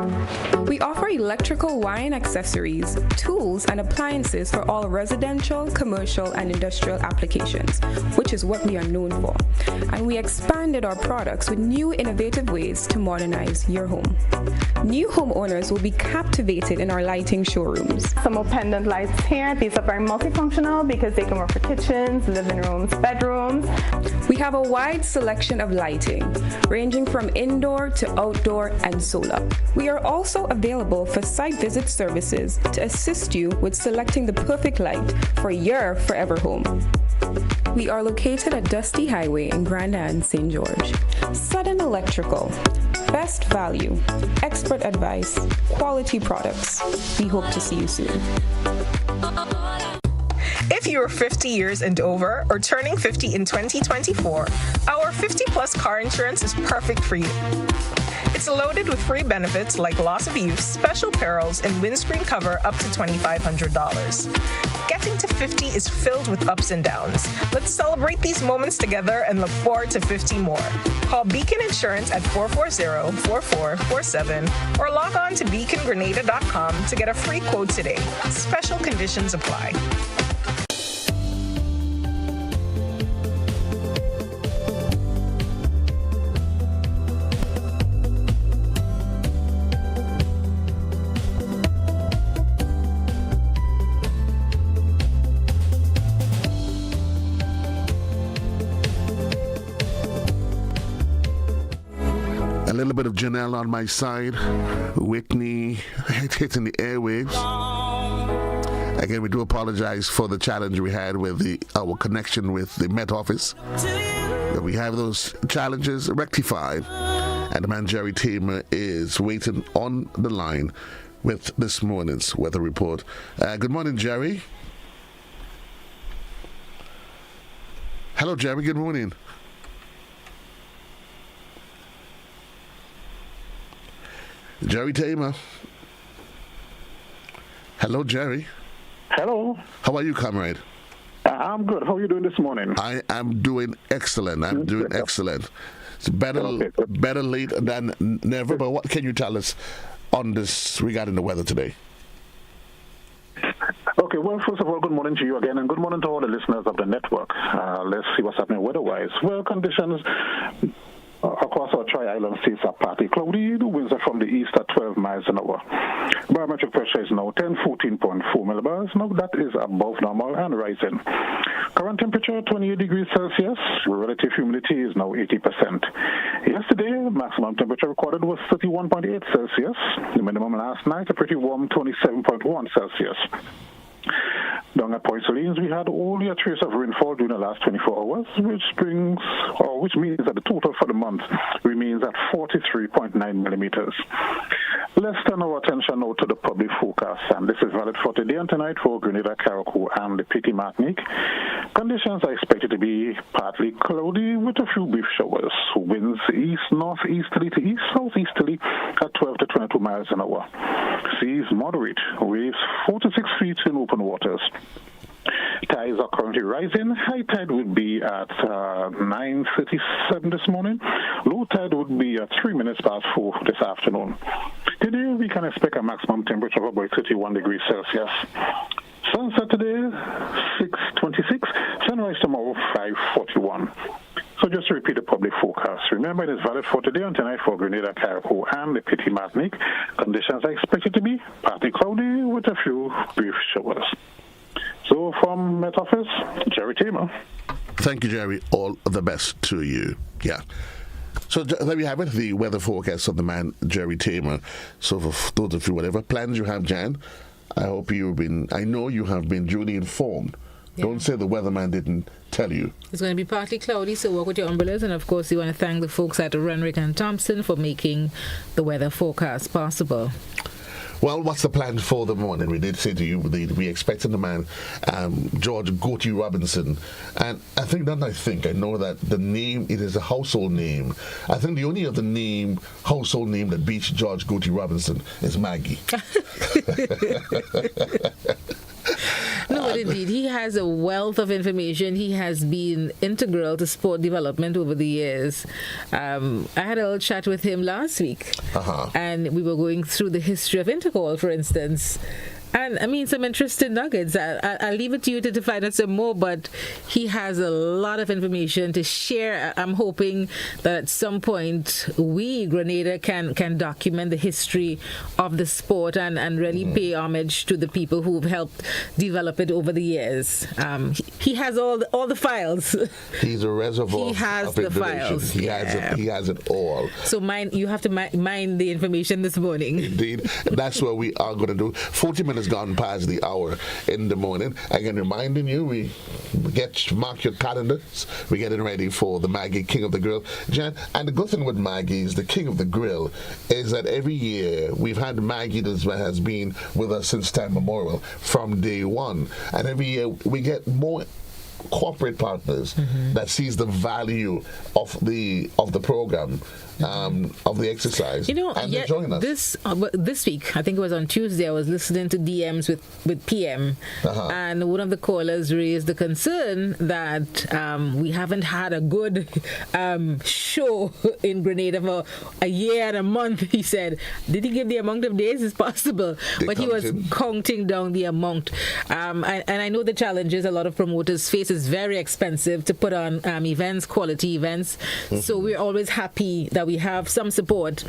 We offer electrical wiring accessories, tools, and appliances for all residential, commercial, and industrial applications, which is what we are known for. And we expanded our products with new innovative ways to modernize your home. New homeowners will be captivated in our lighting showrooms. Some more pendant lights here. These are very multifunctional because they can work for kitchens, living rooms, bedrooms. We have a wide selection of lighting, ranging from indoor to outdoor and solar. We are also available for site visit services to assist you with selecting the perfect light for your forever home. We are located at Dusty Highway in Grenada and St. George. Sudden Electrical. Best value, expert advice, quality products. We hope to see you soon. If you're 50 years and over or turning 50 in 2024, our 50-plus car insurance is perfect for you. It's loaded with free benefits like loss of use, special perils, and windscreen cover up to $2,500. Getting to 50 is filled with ups and downs. Let's celebrate these moments together and look forward to 50 more. Call Beacon Insurance at 440-4447 or log on to beacongrenada.com to get a free quote today. Special conditions apply. A little bit of Janelle on my side, Whitney hitting the airwaves. Again, we do apologize for the challenge we had with our connection with the Met Office. But we have those challenges rectified, and the man Jerry Tamer is waiting on the line with this morning's weather report. Good morning, Jerry. Hello, Jerry. Good morning. Jerry Tamer. Hello, Jerry. Hello. How are you, comrade? I'm good. How are you doing this morning? I am doing excellent. Excellent. It's better late than never. But what can you tell us on this regarding the weather today? Okay, well, first of all, good morning to you again, and good morning to all the listeners of the network. Let's see what's happening weather-wise. Well, conditions across our tri-island states are partly cloudy. The winds are from the east at 12 miles an hour. Barometric pressure is now 14.4 millibars. Now that is above normal and rising. Current temperature 28 degrees Celsius. Relative humidity is now 80%. Yesterday, maximum temperature recorded was 31.8 Celsius. The minimum last night, a pretty warm 27.1 Celsius. Down at Point Salines, we had only a trace of rainfall during the last 24 hours, which means that the total for the month remains at 43.9 millimeters. Let's turn our attention now to the public forecast, and this is valid for today and tonight for Grenada, Carriacou, and the Petite Martinique. Conditions are expected to be partly cloudy with a few brief showers. Winds east-northeasterly to east-southeasterly at 12 to 22 miles an hour. Seas moderate, waves 4 to 6 feet in open waters. Tides are currently rising. High tide would be at 9:37 this morning. Low tide would be at 3 minutes past 4 this afternoon. Today we can expect a maximum temperature of about 31 degrees Celsius. Sunset today, 6:26. Sunrise tomorrow, 5:41. So just to repeat the public forecast. Remember, it is valid for today and tonight for Grenada, Carriacou, and the Petite Martinique. Conditions are expected to be partly cloudy with a few brief showers. So from Met Office, Jerry Tamer. Thank you, Jerry. All the best to you. Yeah. So there we have it, the weather forecast of the man, Jerry Tamer. So for those of you, whatever plans you have, Jan, I know you have been duly informed Don't say the weatherman didn't tell you. It's going to be partly cloudy, so work with your umbrellas. And of course, we want to thank the folks at Renwick and Thompson for making the weather forecast possible. Well, what's the plan for the morning? We did say to you, we expected the man, George Goatee Robinson. And I know that the name, it is a household name. I think the only other household name that beats George Goatee Robinson is Maggie. No, but indeed, he has a wealth of information. He has been integral to sport development over the years. I had a little chat with him last week, and we were going through the history of Intercall, for instance. And I mean, some interesting nuggets. I'll leave it to you to find out some more, but he has a lot of information to share. I'm hoping that at some point we, Grenada, can document the history of the sport and really pay homage to the people who've helped develop it over the years. He has all the files. He's a reservoir. He has of the information. files. He has it all. So you have to mine the information this morning. Indeed. That's what we are going to do. 40 minutes gone past the hour in the morning. Again, reminding you, mark your calendars. We're getting ready for the Maggie King of the Grill. Jan, and the good thing with Maggie's, the King of the Grill, is that every year we've had Maggie that has been with us since time memorial, from day one. And every year we get more corporate partners that sees the value of the program, of the exercise, and they join us. This week, I think it was on Tuesday, I was listening to DMs with PM, and one of the callers raised the concern that we haven't had a good show in Grenada for a year and a month. He said, did he give the amount of days? It's possible, but he was counting down the amount. And I know the challenges a lot of promoters face. Is very expensive to put on events, quality events. So we're always happy that we have some support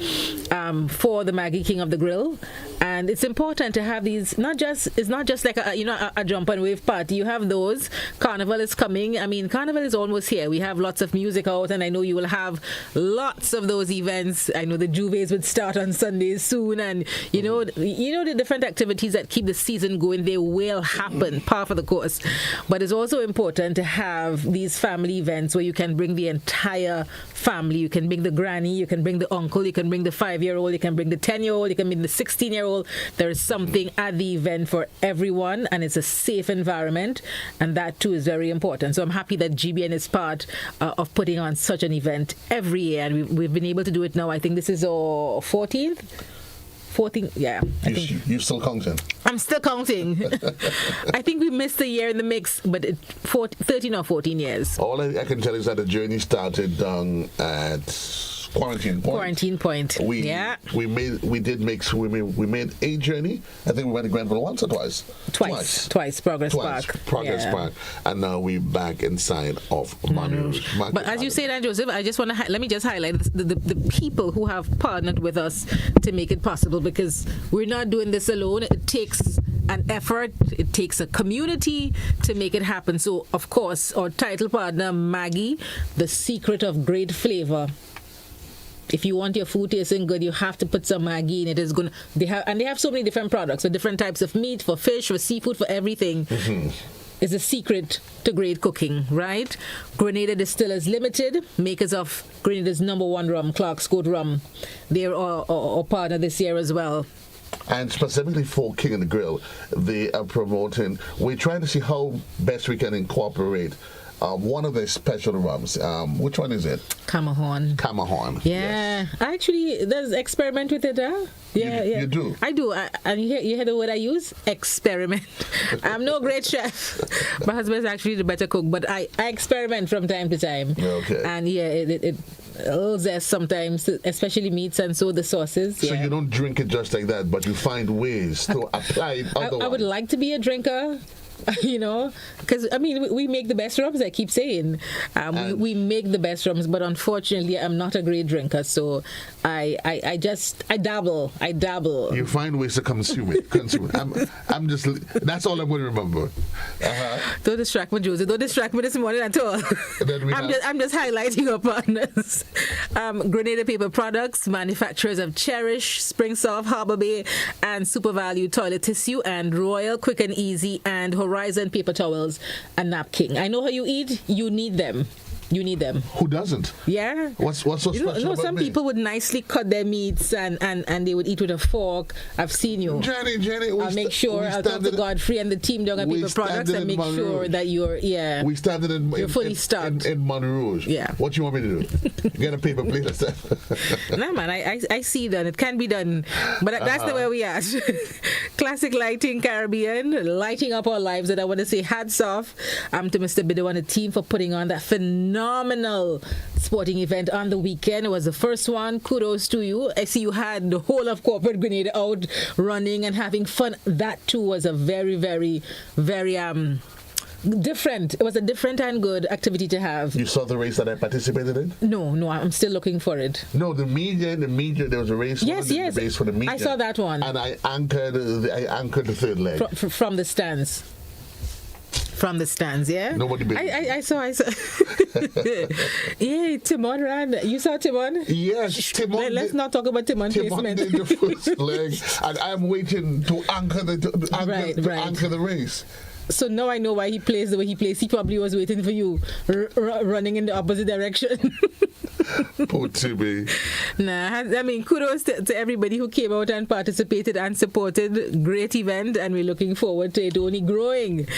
for the Maggie King of the Grill, and it's important to have these. It's not just like a jump and wave party. You have those. Carnival is coming. I mean, Carnival is almost here. We have lots of music out, and I know you will have lots of those events. I know the Juves would start on Sundays soon, and you know the different activities that keep the season going. They will happen, par for the course. But it's also important to have these family events where you can bring the entire family. You can bring the granny, you can bring the uncle, you can bring the 5-year-old, you can bring the 10-year-old, you can bring the 16-year-old. There is something at the event for everyone, and it's a safe environment, and that too is very important. So I'm happy that GBN is part of putting on such an event every year, and we've been able to do it now. I think this is our 14th. 14, yeah. You're still counting? I'm still counting. I think we missed a year in the mix, but 13 or 14 years. All I can tell is that the journey started down at Quarantine Point. We made a journey. I think we went to Grenville once or twice. Twice. Progress Park. And now we're back inside of Monroe. But as you say that, Joseph, I just want to let me just highlight the people who have partnered with us to make it possible, because we're not doing this alone. It takes an effort. It takes a community to make it happen. So, of course, our title partner, Maggie, the secret of great flavor. If you want your food tasting good, you have to put some Maggie in it. They have so many different products, for different types of meat, for fish, for seafood, for everything. Is a secret to great cooking, right? Grenada Distillers Limited, makers of Grenada's #1 rum, Clark's Court Rum. They're our partner this year as well. And specifically for King of the Grill, they are promoting. We're trying to see how best we can incorporate one of their special rums. Which one is it? Camahorn. Yeah. Yes. Actually, there's experiment with it, huh? Yeah. You do? I do. And you hear the word I use? Experiment. I'm no great chef. My husband's actually the better cook, but I experiment from time to time. Okay. And it zest sometimes, especially meats and so the sauces. So you don't drink it just like that, but you find ways to apply it otherwise. I would like to be a drinker. Because I mean, we make the best rums. I keep saying we make the best rums, but unfortunately, I'm not a great drinker. So I dabble. You find ways to consume it. I'm just. That's all I'm going to remember. Don't distract me, Joseph. Don't distract me this morning at all. I'm just highlighting our partners. Grenada Paper Products, manufacturers of Cherish, Spring Soft, Harbor Bay, and Super Value Toilet Tissue, and Royal Quick and Easy and Horizon rice and paper towels, and napkin. I know how you eat. You need them. You need them. Who doesn't? Yeah. What's so special about some me? people would nicely cut their meats and they would eat with a fork. I've seen you. Jenny, I'll make sure I'll talk to Godfrey and the team down at People Products and make sure that you're We started you're fully stocked in Monrouge. Yeah. What you want me to do? Get a paper plate or something? No man, I see that it can be done, but that's the way we are. Classic Lighting Caribbean, lighting up our lives. And I want to say hats off to Mr. Bido and the team for putting on that phenomenal sporting event on the weekend. It was the first one. Kudos to you. I see you had the whole of corporate Grenada out running and having fun. That too was a very, very, very different. It was a different and good activity to have. You saw the race that I participated in? No, I'm still looking for it. No, the media, there was a race. Yes. The race for the media. I saw that one. And I anchored the third leg. From the stands. From the stands, yeah? Nobody believed I saw. Yeah, Timon ran. You saw Timon? Yes, Timon. Let's not talk about Timon placement. Did the first leg, and I'm waiting to anchor the race. So now I know why he plays the way he plays. He probably was waiting for you, running in the opposite direction. Poor Timmy. Nah, I mean, kudos to everybody who came out and participated and supported. Great event, and we're looking forward to it only growing.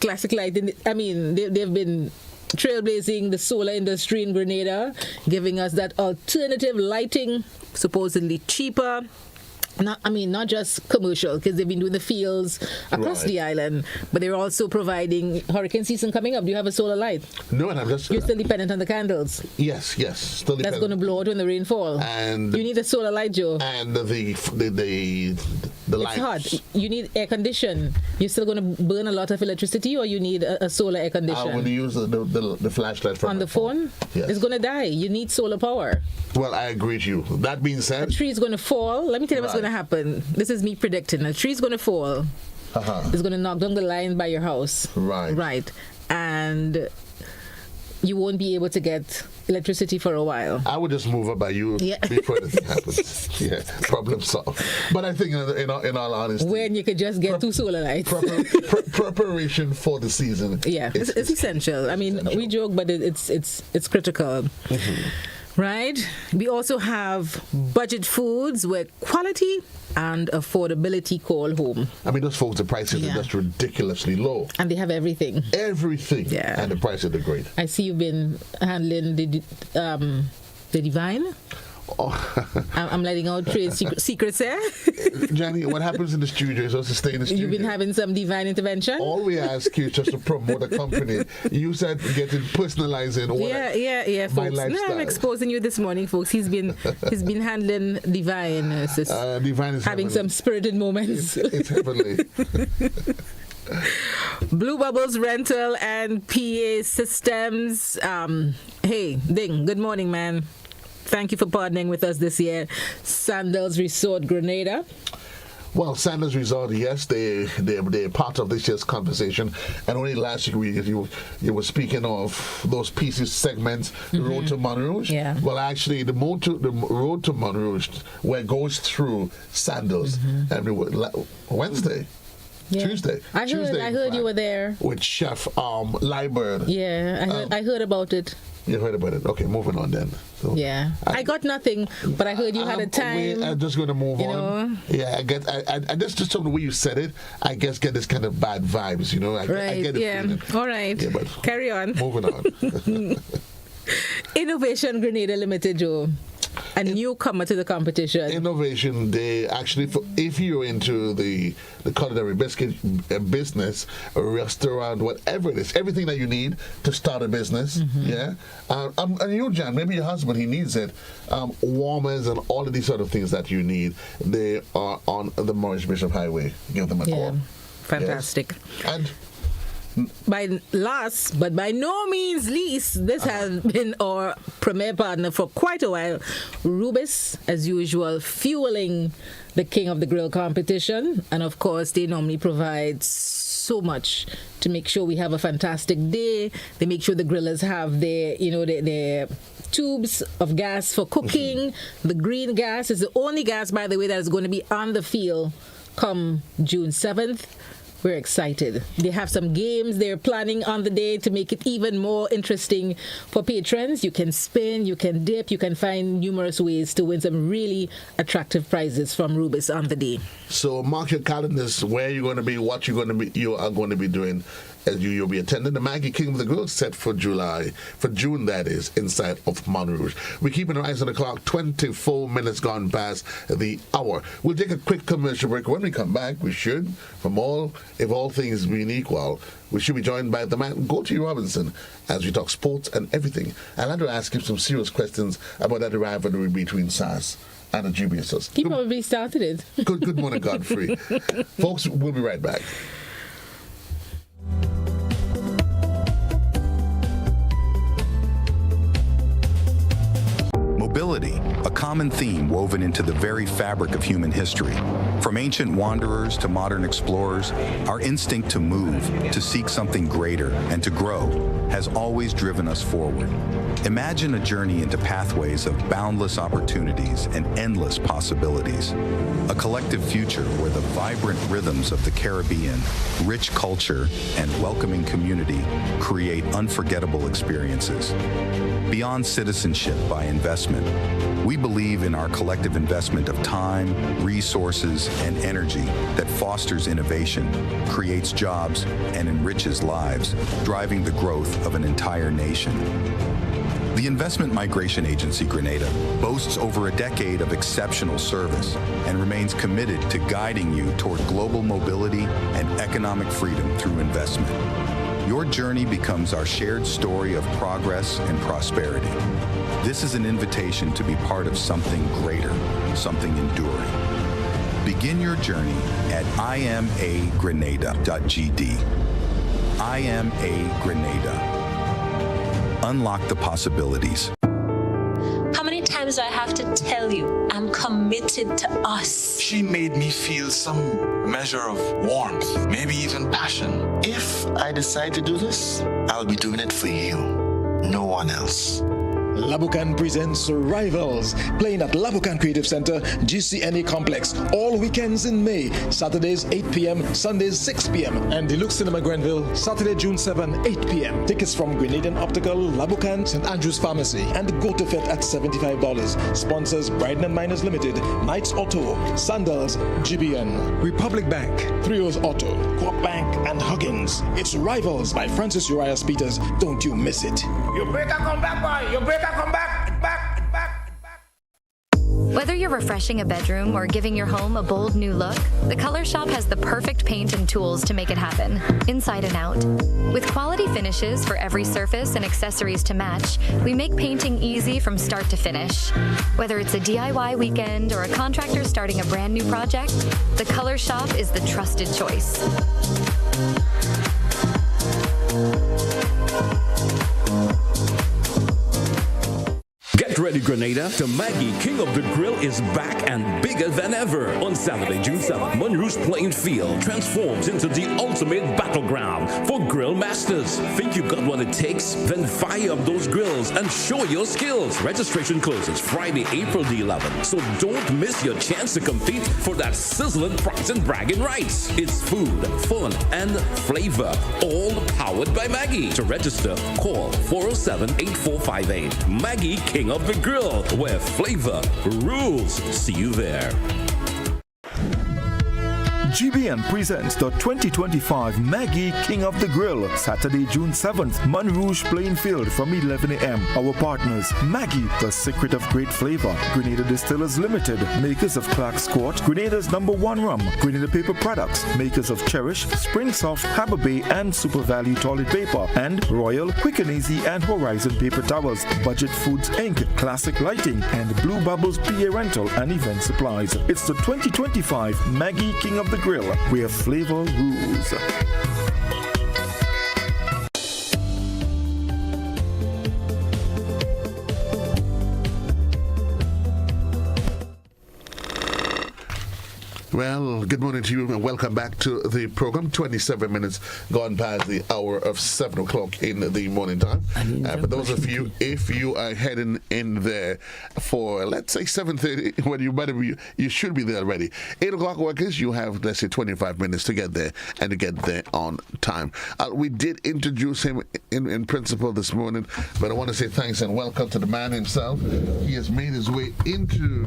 Classic Lighting, I mean, they've been trailblazing the solar industry in Grenada, giving us that alternative lighting, supposedly cheaper. Not just commercial, because they've been doing the fields across the island, but they're also providing hurricane season coming up. Do you have a solar light? No, and I'm just... You're still dependent on the candles? Yes, still dependent. That's going to blow out when the rain falls. And you need a solar light, Joe. And the lights. It's hot. You need air condition. You're still going to burn a lot of electricity, or you need a solar air condition? I'm going to use the flashlight from on the phone. Yes. It's going to die. You need solar power. Well, I agree with you. That being said, a tree is going to fall. Let me tell you what's going to happen. This is me predicting. A tree is going to fall. It's going to knock down the line by your house. Right. And you won't be able to get electricity for a while. I would just move up by you before anything happens. Yeah, problem solved. But I think, in all honesty, when you could just get 2 solar lights. Preparation for the season. Yeah, it's essential. I mean, we joke, but it's critical. Mm-hmm. Right? We also have budget foods where quality and affordability call home. I mean, those folks, the prices are just ridiculously low. And they have everything. Yeah. And the prices are great. I see you've been handling the Divine. I'm letting out trade secrets there. Jenny, what happens in the studio is also stay in the studio. You've been having some divine intervention? All we ask you just to promote a company. You said getting personalizing. Yeah, folks. No, I'm exposing you this morning, folks. He's been handling Divine. Divine is having some spirited moments. It's heavenly. Blue Bubbles Rental and PA Systems. Hey, Ding, good morning, man. Thank you for partnering with us this year. Sandals Resort Grenada. Well, Sandals Resort, yes, they're part of this year's conversation. And only last week you were speaking of those pieces, segments, the Road to Monrouge. Yeah. Well, actually, the Road to Monrouge, where it goes through Sandals every Wednesday. Yeah. Tuesday. I heard you were there. With Chef Liebert. Yeah, I heard about it. You heard about it? Okay, moving on then. So, yeah. I got nothing, but I heard you had a time. I'm just going to move on. Know? Yeah, I guess just from the way you said it, I guess get this kind of bad vibes, you know? I get the feeling. All right. Yeah, but carry on. Moving on. Innovation Grenada Limited, Joe. A newcomer to the competition. Innovation, they actually, if you're into the culinary biscuit business, a restaurant, whatever it is, everything that you need to start a business, and you, Jan, maybe your husband, he needs it, warmers and all of these sort of things that you need, they are on the Maurice Bishop Highway. Give them a call. Fantastic. Yes. And but by no means least, this has been our premier partner for quite a while. Rubis, as usual, fueling the King of the Grill competition. And of course, they normally provide so much to make sure we have a fantastic day. They make sure the grillers have their tubes of gas for cooking. The green gas is the only gas, by the way, that is going to be on the field come June 7th. We're excited. They have some games they're planning on the day to make it even more interesting for patrons. You can spin, you can dip, you can find numerous ways to win some really attractive prizes from Rubis on the day. So mark your calendars where you're going to be, what you are going to be doing. As you'll be attending the Maggie King of the Grill set for June, that is, inside of Mount Rouge. We're keeping our eyes on the clock, 24 minutes gone past the hour. We'll take a quick commercial break. When we come back, if all things being equal, we should be joined by the man, Goldie Robinson, as we talk sports and everything. I'd like to ask him some serious questions about that rivalry between SAS and the GBSS. He probably started it. Good morning, Godfrey. Folks, we'll be right back. Mobility, a common theme woven into the very fabric of human history. From ancient wanderers to modern explorers, our instinct to move, to seek something greater, and to grow has always driven us forward. Imagine a journey into pathways of boundless opportunities and endless possibilities. A collective future where the vibrant rhythms of the Caribbean, rich culture, and welcoming community create unforgettable experiences. Beyond citizenship by investment, we believe in our collective investment of time, resources, and energy that fosters innovation, creates jobs, and enriches lives, driving the growth of an entire nation. The Investment Migration Agency Grenada boasts over a decade of exceptional service and remains committed to guiding you toward global mobility and economic freedom through investment. Your journey becomes our shared story of progress and prosperity. This is an invitation to be part of something greater, something enduring. Begin your journey at imagrenada.gd. IMA Grenada. Unlock the possibilities. How many times do I have to tell you I'm committed to us? She made me feel some measure of warmth, maybe even passion. If I decide to do this, I'll be doing it for you, no one else. Labukan presents Rivals, playing at Labukan Creative Center, GCNA Complex, all weekends in May, Saturdays 8 p.m., Sundays 6 p.m., and Deluxe Cinema Grenville, Saturday, June 7, 8 p.m. Tickets from Grenadian Optical, Labukan, St. Andrew's Pharmacy, and Go to Fit at $75. Sponsors Bryden and Miners Limited, Knights Auto, Sandals, GBN, Republic Bank, Trios Auto, Coop Bank, and Huggins. It's Rivals by Francis Urias Peters. Don't you miss it. You better come back, boy. You better come back. Whether you're refreshing a bedroom or giving your home a bold new look, the Color Shop has the perfect paint and tools to make it happen, inside and out. With quality finishes for every surface and accessories to match, we make painting easy from start to finish. Whether it's a DIY weekend or a contractor starting a brand new project, the Color Shop is the trusted choice. Get ready, Grenada. The Maggie King of the Grill is back and bigger than ever. On Saturday, June 7th, Mount Rouge playing field transforms into the ultimate battleground for grill masters. Think you got what it takes? Then fire up those grills and show your skills. Registration closes Friday, April the 11th. So don't miss your chance to compete for that sizzling prize and bragging rights. It's food, fun, and flavor, all powered by Maggie. To register, call 407-8458. Maggie King of the Grill, where flavor rules. See you there. GBN presents the 2025 Maggie King of the Grill, Saturday, June 7th, Mount Rouge playing field from 11 a.m. Our partners, Maggie, the secret of great flavor, Grenada Distillers Limited, makers of Clark's Court, Grenada's #1 rum, Grenada Paper Products, makers of Cherish, Spring Soft, Harbour Bay, and Super Value Toilet Paper, and Royal, Quick and Easy, and Horizon Paper Towels, Budget Foods Inc., Classic Lighting, and Blue Bubbles PA Rental and Event Supplies. It's the 2025 Maggie King of the Grill, where flavor rules. Well, good morning to you and welcome back to the program. 27 minutes gone past the hour of 7 o'clock in the morning time. For those of you, if you are heading in there for, let's say, 7:30, when you should be there already. 8 o'clock workers, you have, let's say, 25 minutes to get there and to get there on time. We did introduce him in principle this morning, but I want to say thanks and welcome to the man himself. He has made his way into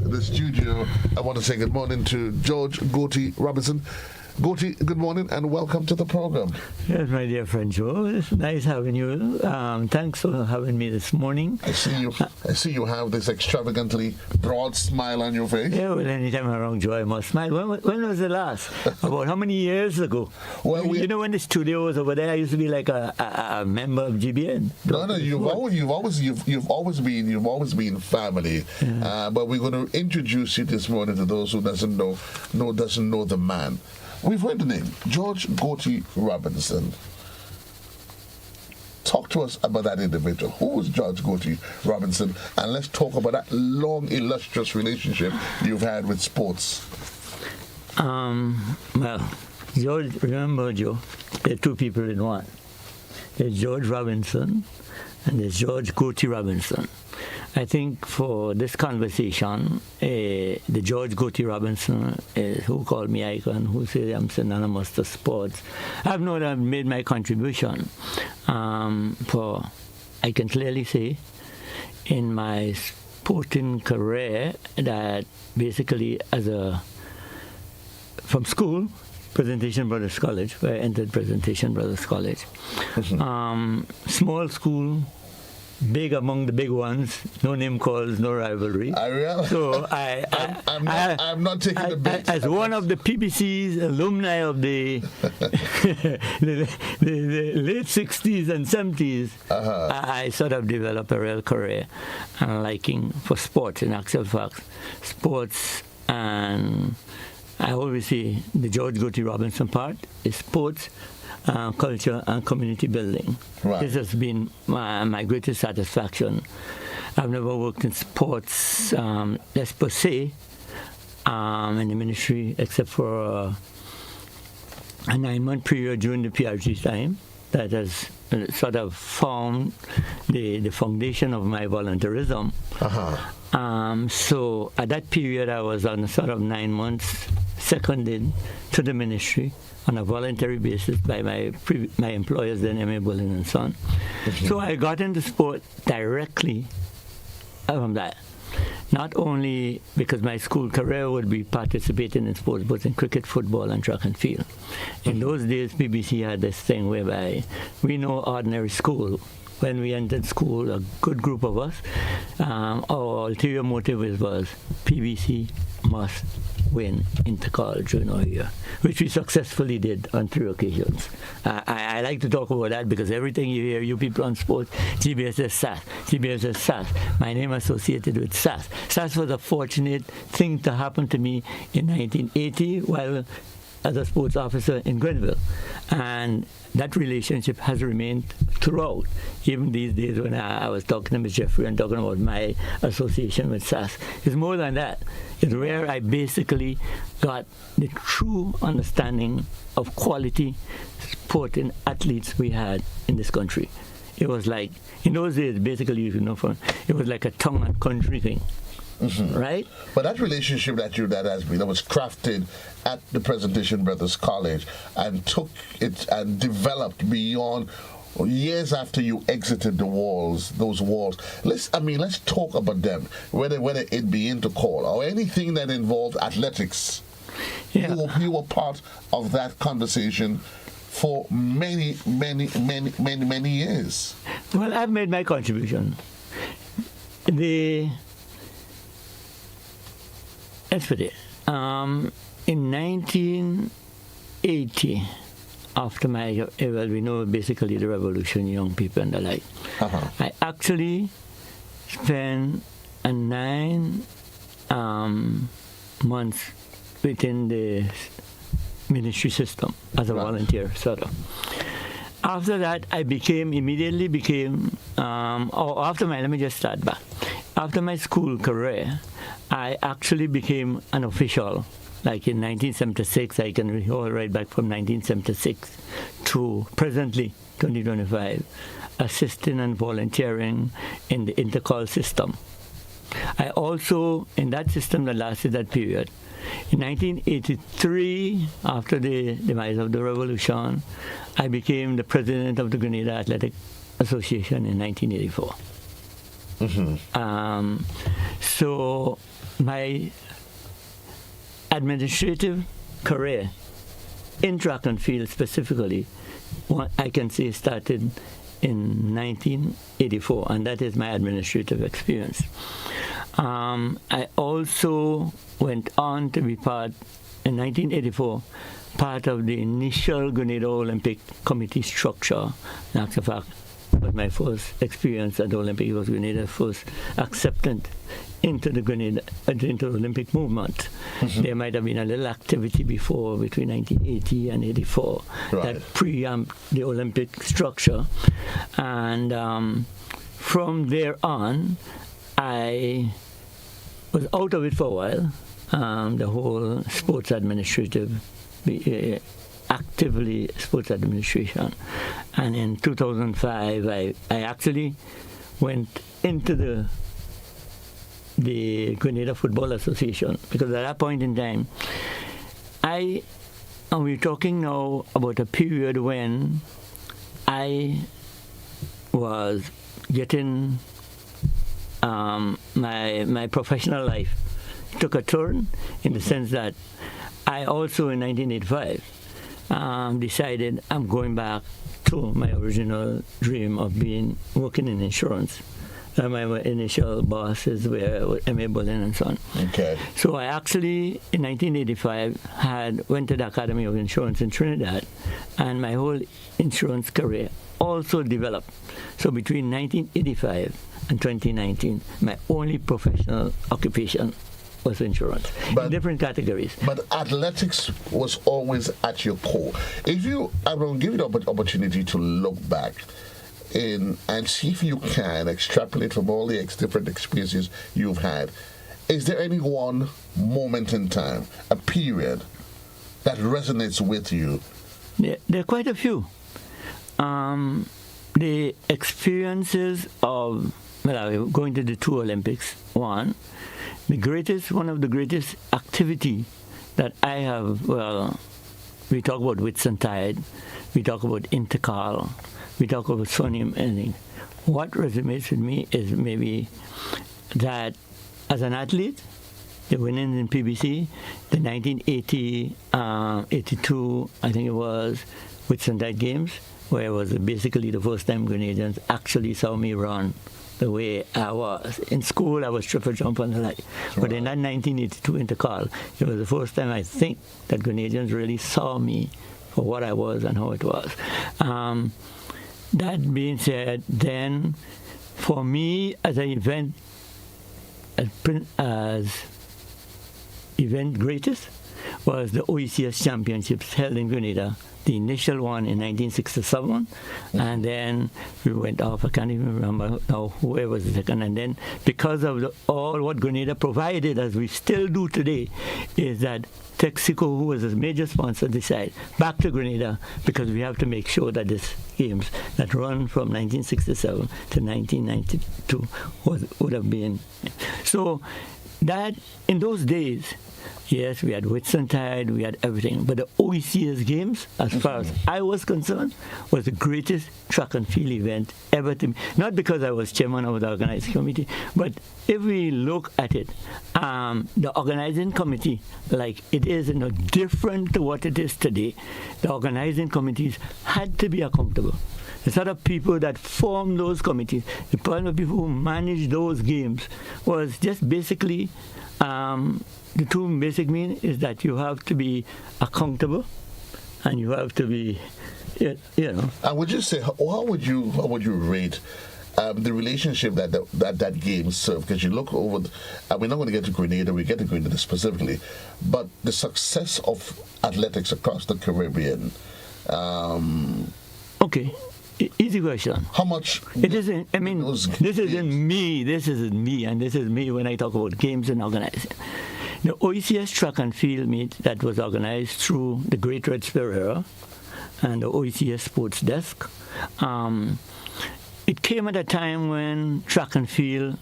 the studio. I want to say good morning to George Gotti Robinson. Gotti, good morning and welcome to the program. Yes, my dear friend Joe. It's nice having you. Thanks for having me this morning. I see you have this extravagantly broad smile on your face. Yeah, well, anytime I'm around Joe, I must smile. When was the last? About how many years ago? Well, you know, when the studio was over there, I used to be like a member of GBN. No, you've always been family. Yeah. But we're going to introduce you this morning to those who doesn't know the man. We've heard the name, George Gotti Robinson. Talk to us about that individual. Who was George Gotti Robinson? And let's talk about that long, illustrious relationship you've had with sports. Well, George, remember, Joe, there are two people in one. There's George Robinson and there's George Gotti Robinson. I think for this conversation, the George Gotti Robinson, who called me icon, who said I'm synonymous to sports, I've known I've made my contribution. I can clearly say in my sporting career that basically from school, Presentation Brothers College, where I entered Presentation Brothers College. Small school, big among the big ones, no name calls, no rivalry. So I'm not taking the bait. As one of the PBC's alumni of the late 60s and 70s, I sort of developed a real career and a liking for sports, in actual fact. Sports, and I always say the George Gotti Robinson part is sports, culture and community building. Right. This has been my greatest satisfaction. I've never worked in sports, let's per se, in the ministry, except for a 9-month period during the PRG time that has sort of formed the foundation of my volunteerism. So at that period, I was on sort of 9 months seconded to the ministry on a voluntary basis by my employers, then M.A. Bullen and Son. So I got into sport directly from that. Not only because my school career would be participating in sports, but in cricket, football, and track and field. In those days, BBC had this thing whereby we know ordinary school. When we entered school, a good group of us, our ulterior motive was PBC must win intercollege junior year, which we successfully did on 3 occasions. I like to talk about that because everything you hear, you people on sports, GBSS SAS, GBSS SAS, my name associated with SAS. SAS was a fortunate thing to happen to me in 1980 while as a sports officer in Grenada. And that relationship has remained throughout. Even these days when I was talking to Ms. Jeffrey and talking about my association with SAS. It's more than that. It's where I basically got the true understanding of quality sporting athletes we had in this country. It was like, in those days, basically, it was like a tongue and country thing. Right? But that relationship that was crafted at the Presentation Brothers College and took it and developed beyond years after you exited those walls. Let's talk about them. Whether it be intercall or anything that involved athletics. Yeah. You were part of that conversation for many years. Well, I've made my contribution. Let's put it. In 1980, after we know basically the revolution, young people and the like, I actually spent 9 months within the ministry system as a volunteer, sort of. After that, let me just start back. After my school career, I actually became an official Like in 1976, I can recall right back from 1976 to presently, 2025, assisting and volunteering in the intercall system. I also, in that system that lasted that period, in 1983, after the demise of the revolution, I became the president of the Grenada Athletic Association in 1984. So my administrative career in track and field specifically, I can say started in 1984, and that is my administrative experience. I also went on to be part, in 1984, part of the initial Grenada Olympic Committee structure. In actual fact, was my first experience at the Olympic. It was Grenada's first acceptance into the Olympic movement. There might have been a little activity before, between 1980 and 84, that preempt the Olympic structure. And from there on, I was out of it for a while, the whole sports administrative, actively sports administration. And in 2005, I actually went into the Grenada Football Association, because at that point in time, and we're talking now about a period when I was getting my professional life took a turn, in the sense that I also in 1985 decided I'm going back to my original dream of working in insurance. My initial bosses were M.A. Bullen and so on. Okay. So I actually, in 1985, went to the Academy of Insurance in Trinidad, and my whole insurance career also developed. So between 1985 and 2019, my only professional occupation was insurance, in different categories. But athletics was always at your core. I will give you the opportunity to look back and see if you can extrapolate from all the different experiences you've had. Is there any one moment in time, a period, that resonates with you? There are quite a few. The experiences of going to the two Olympics, one of the greatest activity that I have, we talk about Whitsuntide, we talk about Intercal, we talk about Sonium Ending. What resonates with me is maybe that as an athlete, the winnings in PBC, the 1980, 82, I think it was, Whitsuntide Games, where it was basically the first time Grenadians actually saw me run the way I was. In school, I was triple jump on the like. But in that 1982 Intercal, it was the first time I think that Grenadians really saw me for what I was and how it was. That being said, then for me as an event, as event greatest, was the OECS Championships held in Grenada. The initial one in 1967, and then we went off. I can't even remember now whoever was the second. And then, because of all what Grenada provided, as we still do today, is that Texaco, who was a major sponsor, decided back to Grenada, because we have to make sure that these games that run from 1967 to 1992 would have been. So that in those days, yes, we had Whitsuntide, we had everything. But the OECS Games, as far as I was concerned, was the greatest track and field event ever to me. Not because I was chairman of the organizing committee, but if we look at it, the organizing committee, like it is different to what it is today, the organizing committees had to be accountable. The sort of people that formed those committees, the kind of people who managed those games, was just basically the two basic mean is that you have to be accountable, and you have to be, And would you say, how would you rate the relationship that game served? Because you look over, we're not going to get to Grenada, we get to Grenada specifically, but the success of athletics across the Caribbean. Okay. Easy question. How much? It isn't. I mean, this isn't me. This isn't me, and this is me when I talk about games and organizing. the OECS track and field meet that was organized through the Great Red Sparrow and the OECS Sports Desk. It came at a time when track and field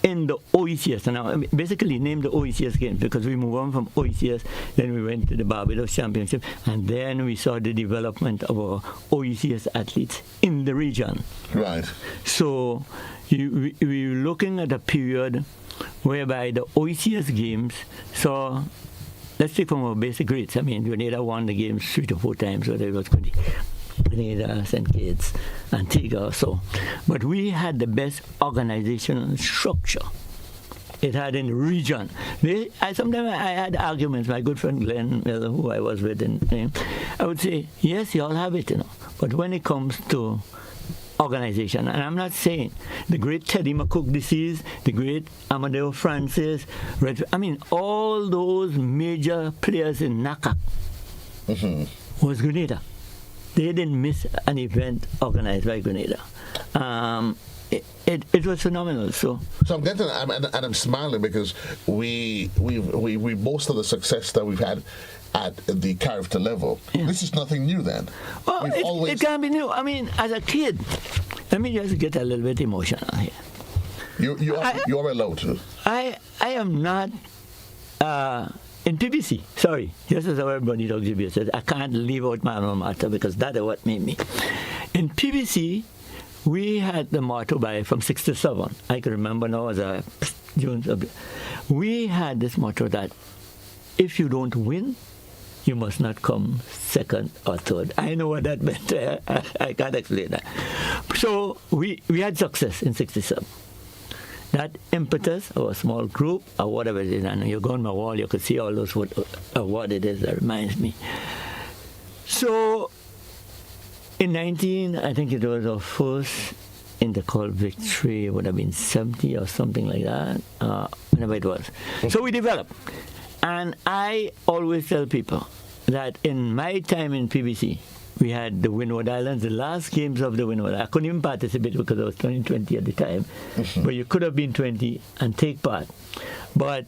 in the OECS, and I basically named the OECS games because we moved on from OECS, then we went to the Barbados Championship, and then we saw the development of our OECS athletes in the region. Right. So we were looking at a period whereby the OECS games saw, let's take from our basic rates. I mean, Grenada won the games 3 to 4 times, whether it was Grenada, St. Kitts, Antigua, or so. But we had the best organizational structure it had in the region. Sometimes I had arguments. My good friend Glenn Miller, who I was with, I would say, yes, you all have it, but when it comes to organization, and I'm not saying the great Teddy McCook disease, the great Amadeo Francis, all those major players in NACAC was Grenada. They didn't miss an event organized by Grenada. It was phenomenal. So I'm getting, and I'm smiling because we boast of the success that we've had at the character level. Yeah. This is nothing new then. Well, it can be new. I mean, as a kid, let me just get a little bit emotional here. You're allowed to. I am not. In PBC, sorry, just as our everybody talks about said, I can't leave out my alma mater because that is what made me. In PBC, we had the motto from 6 to 7. I can remember now as a June. We had this motto that if you don't win, you must not come second or third. I know what that meant. I can't explain that. So we had success in 67. That impetus or a small group or whatever it is, and you go on my wall, you could see all those what it is that reminds me. So in I think it was our first intercall victory, it would have been 70 or something like that, whenever it was. So we developed. And I always tell people that in my time in PBC, we had the Windward Islands, the last games of the Windward. I couldn't even participate because I was turning 20 at the time. But you could have been 20 and take part. But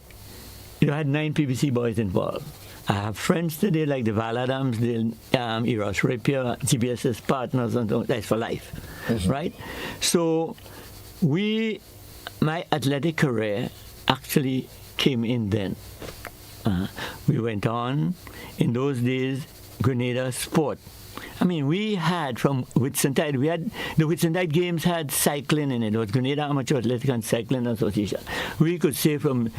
you had 9 PBC boys involved. I have friends today like the Val Adams, the Eros Rapier, GBS's partners, and that's for life, right? So my athletic career actually came in then. We went on. In those days, Grenada Sport. I mean, we had from Whitsuntide, the Whitsuntide Games had cycling in it. It was Grenada Amateur Athletic and Cycling Association. We could say from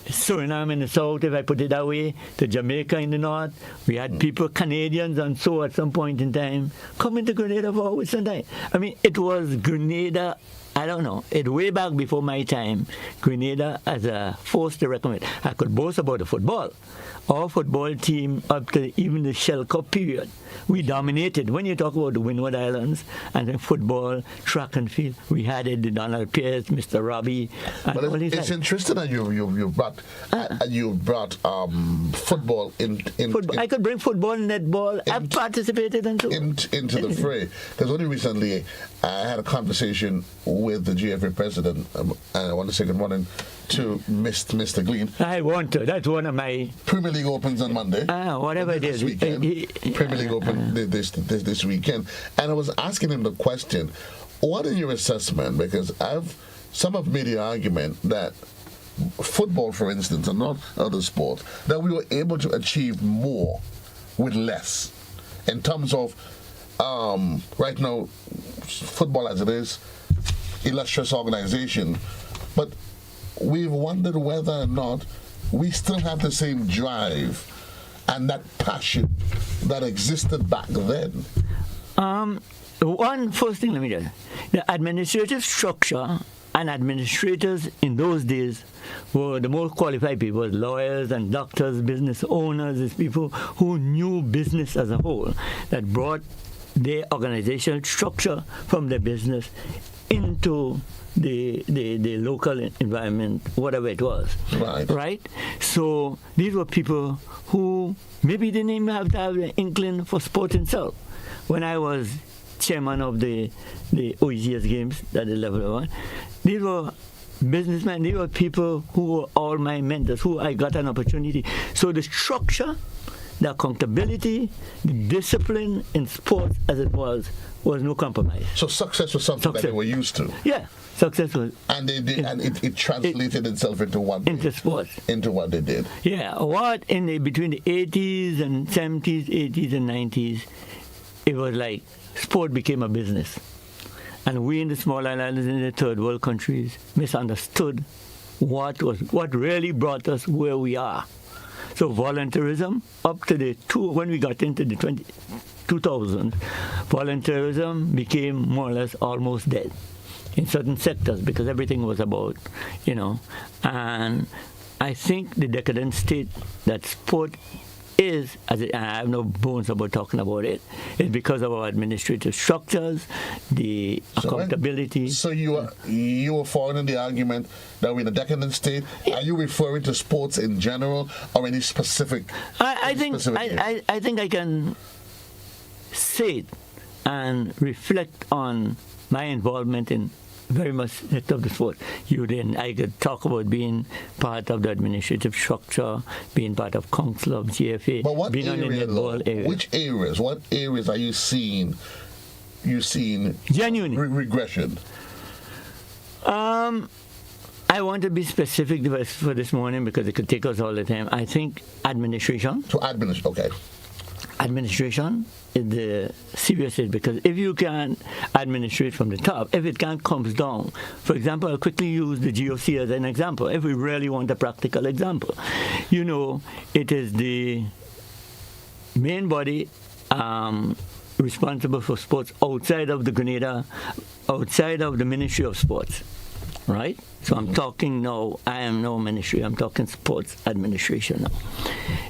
Suriname in the south, if I put it that way, to Jamaica in the north. We had people, Canadians and so at some point in time, coming to Grenada for Whitsuntide. I mean, it was Grenada. I don't know. It way back before my time, Grenada as a force to recommend. I could boast about the football. Our football team, up to even the Shell Cup period, we dominated. When you talk about the Windward Islands and then football, track and field, we had it, the Donald Pierce, Mr. Robbie. But it's interesting that you brought football in football. I could bring football, netball. I've participated into the fray. Because only recently I had a conversation with the GFA president, and I want to say good morning to Mr. Glean. I want to. That's one of my... Premier League opens on Monday. Whatever it is. Premier League open this weekend. And I was asking him the question, what is your assessment? Because some have made the argument that football, for instance, and not other sports, that we were able to achieve more with less. In terms of, right now, football as it is, illustrious organization, but we've wondered whether or not we still have the same drive and that passion that existed back then. First thing, let me tell you, the administrative structure and administrators in those days were the most qualified people, lawyers and doctors, business owners, these people who knew business as a whole, that brought their organizational structure from their business into the local environment, whatever it was. Right? So these were people who maybe didn't even have to have an inkling for sport itself. When I was chairman of the OECS Games, that is level 1, these were businessmen. They were people who were all my mentors, who I got an opportunity. So the structure, the accountability, the discipline in sports as it was no compromise. So success was something that they were used to. Yeah, success was. And they did, and it translated itself into what? Into sports. Into what they did. Yeah, between the 80s and 70s, 80s and 90s, it was like sport became a business. And we in the small islands in the third world countries misunderstood what really brought us where we are. So volunteerism, up to when we got into the 2000s, volunteerism became more or less almost dead in certain sectors because everything was about, and I think the decadent state that sport is, and I have no bones about talking about it, is because of our administrative structures, the accountability. So you are following the argument that we're in a decadent state. Are you referring to sports in general or any specific? I think I can say it and reflect on my involvement in very much of the sport. I could talk about being part of the administrative structure, being part of council of GFA, but what being on the netball area. Which areas? What areas are you seeing? Genuine regression. I want to be specific for this morning because it could take us all the time. I think administration. Okay. Administration is the serious issue because if you can administrate from the top, if it can't come down, for example, I'll quickly use the GOC as an example. If we really want a practical example, it is the main body responsible for sports outside of the Grenada, outside of the Ministry of Sports, right? So I'm talking now, I am no ministry, I'm talking sports administration now.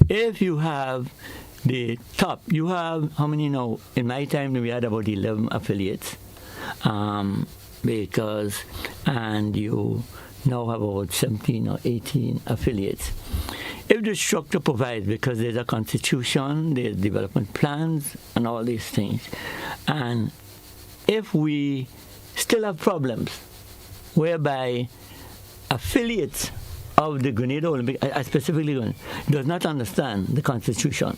If you have the top, you have, how many now? In my time, we had about 11 affiliates, and you now have about 17 or 18 affiliates. If the structure provides, because there's a constitution, there's development plans, and all these things, and if we still have problems whereby affiliates of the Grenada Olympic, I specifically does not understand the constitution,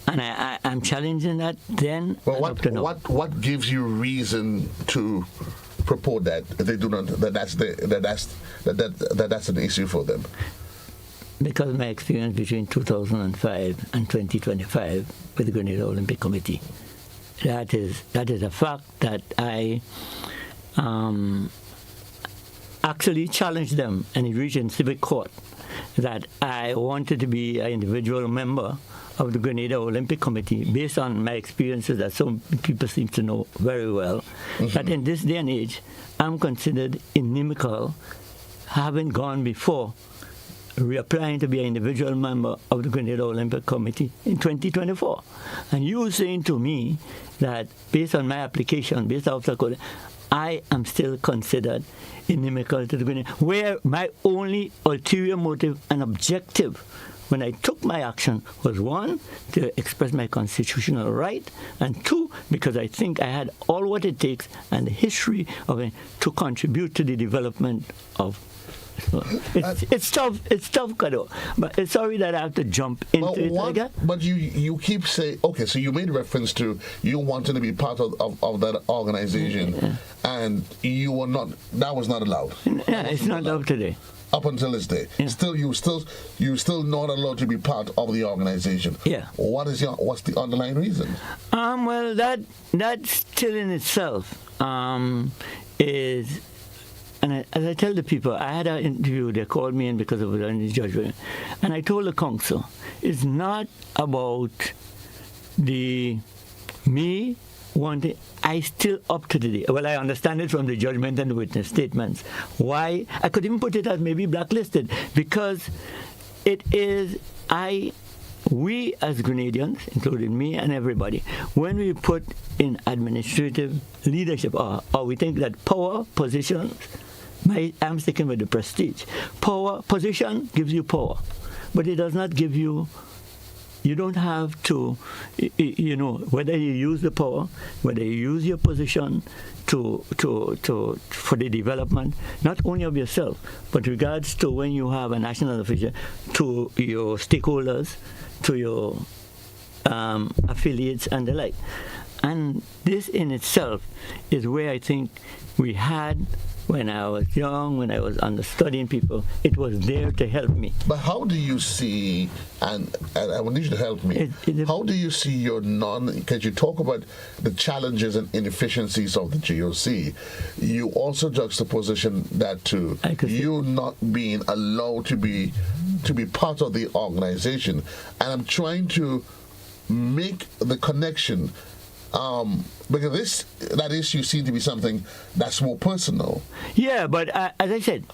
and I'm challenging that. Then, well, what gives you reason to purport that they do not that's an issue for them? Because my experience between 2005 and 2025 with the Grenada Olympic Committee, that is a fact that I actually challenged them and it reached in civic court that I wanted to be an individual member of the Grenada Olympic Committee based on my experiences that some people seem to know very well, that in this day and age, I'm considered inimical, having gone before reapplying to be an individual member of the Grenada Olympic Committee in 2024. And you saying to me that based on my application, based off the code, I am still considered inimical to the Grenada, where my only ulterior motive and objective when I took my action was, one, to express my constitutional right, and two, because I think I had all what it takes and the history of it to contribute to the development of. It's tough, Cadore. But sorry that I have to jump into it again. But you keep saying, okay, so you made reference to you wanting to be part of that organization, and you were not. That was not allowed. Yeah, it's not allowed today. Up until this day, you're still not allowed to be part of the organization. Yeah. What's the underlying reason? Well, that still in itself is. And as I tell the people, I had an interview, they called me in because of the judgment, and I told the council, it's not about me wanting, I still up to the day. Well, I understand it from the judgment and the witness statements. Why? I could even put it as maybe blacklisted, because it is, we as Grenadians, including me and everybody, when we put in administrative leadership, or we think that power positions, I'm sticking with the prestige. Power position gives you power, but it does not give you you don't have to, whether you use the power, whether you use your position for the development, not only of yourself, but regards to when you have a national official, to your stakeholders, to your affiliates and the like. And this in itself is where I think we had, when I was young, when I was understudying people, it was there to help me. But how do you see, and I want you to help me, how do you see your because you talk about the challenges and inefficiencies of the GOC, you also juxtaposition that to you not being allowed to be part of the organization. And I'm trying to make the connection, because that issue seems to be something that's more personal. Yeah, but as I said,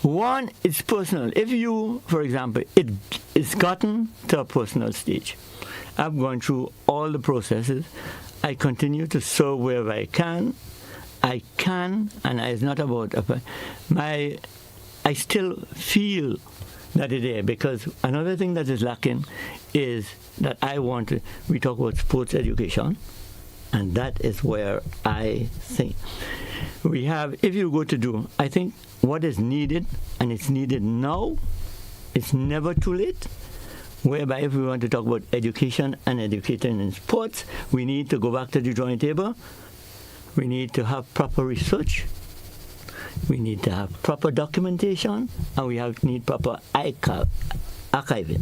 one, it's personal. If you, for example, it's gotten to a personal stage. I've gone through all the processes. I continue to serve wherever I can, and it's not about I still feel that it's there, because another thing that is lacking is that we talk about sports education. And that is where I think we have, if you go to do, I think what is needed, and it's needed now, it's never too late, whereby if we want to talk about education and educating in sports, we need to go back to the drawing table. We need to have proper research. We need to have proper documentation, and we need proper archiving.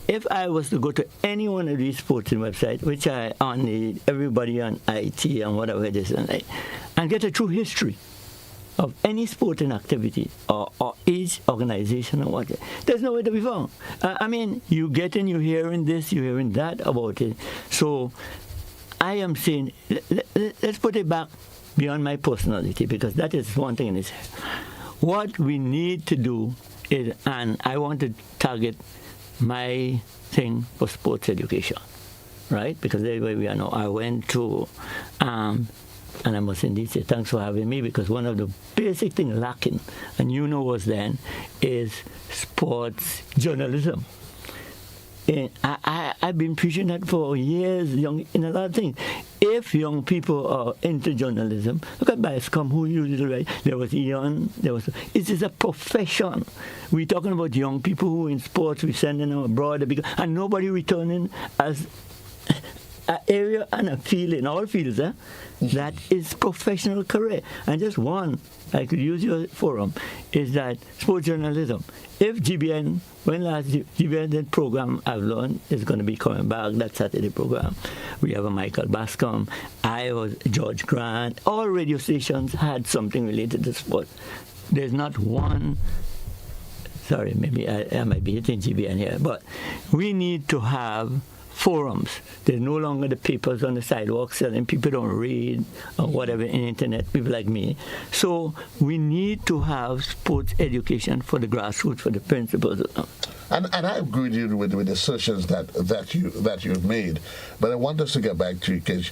If I was to go to any one of these sporting websites, which everybody on IT and whatever it is, and get a true history of any sporting activity or each organization or whatever, there's no way to be found. You you're hearing this, you're hearing that about it. So I am saying, let's put it back beyond my personality, because that is one thing in this. What we need to do is, and I want to target my thing for sports education, right? Because that's where we are now. I went to, and I must indeed say thanks for having me, because one of the basic things lacking, and was then, is sports journalism. And I've been preaching that for years, in a lot of things. If young people are into journalism, look at Bascom, who usually write. There was Ian. It is a profession. We're talking about young people who in sports, we're sending them abroad, and nobody returning as an area and a field in all fields. That is professional career. And just one, I could use your forum, is that sports journalism. If GBN, when last GBN program I've learned is going to be coming back, that Saturday program, we have a Michael Bascom, I was George Grant, all radio stations had something related to sport. There's not one, sorry, maybe I might be hitting GBN here, but we need to have forums. There's no longer the papers on the sidewalk selling. People don't read or whatever in the internet, people like me. So we need to have sports education for the grassroots, for the principals. And I agree with you with the assertions that you've made. But I want us to get back to you, because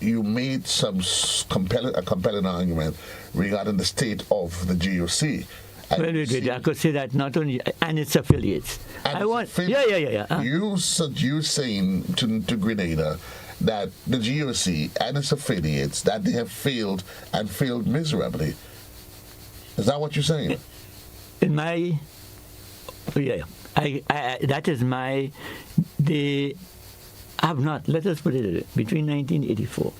you made a compelling argument regarding the state of the GOC. I could say that not only, and its affiliates. Yeah. You saying to Grenada that the GOC and its affiliates, that they have failed and failed miserably. Is that what you're saying? That is they have not, let us put it between 1984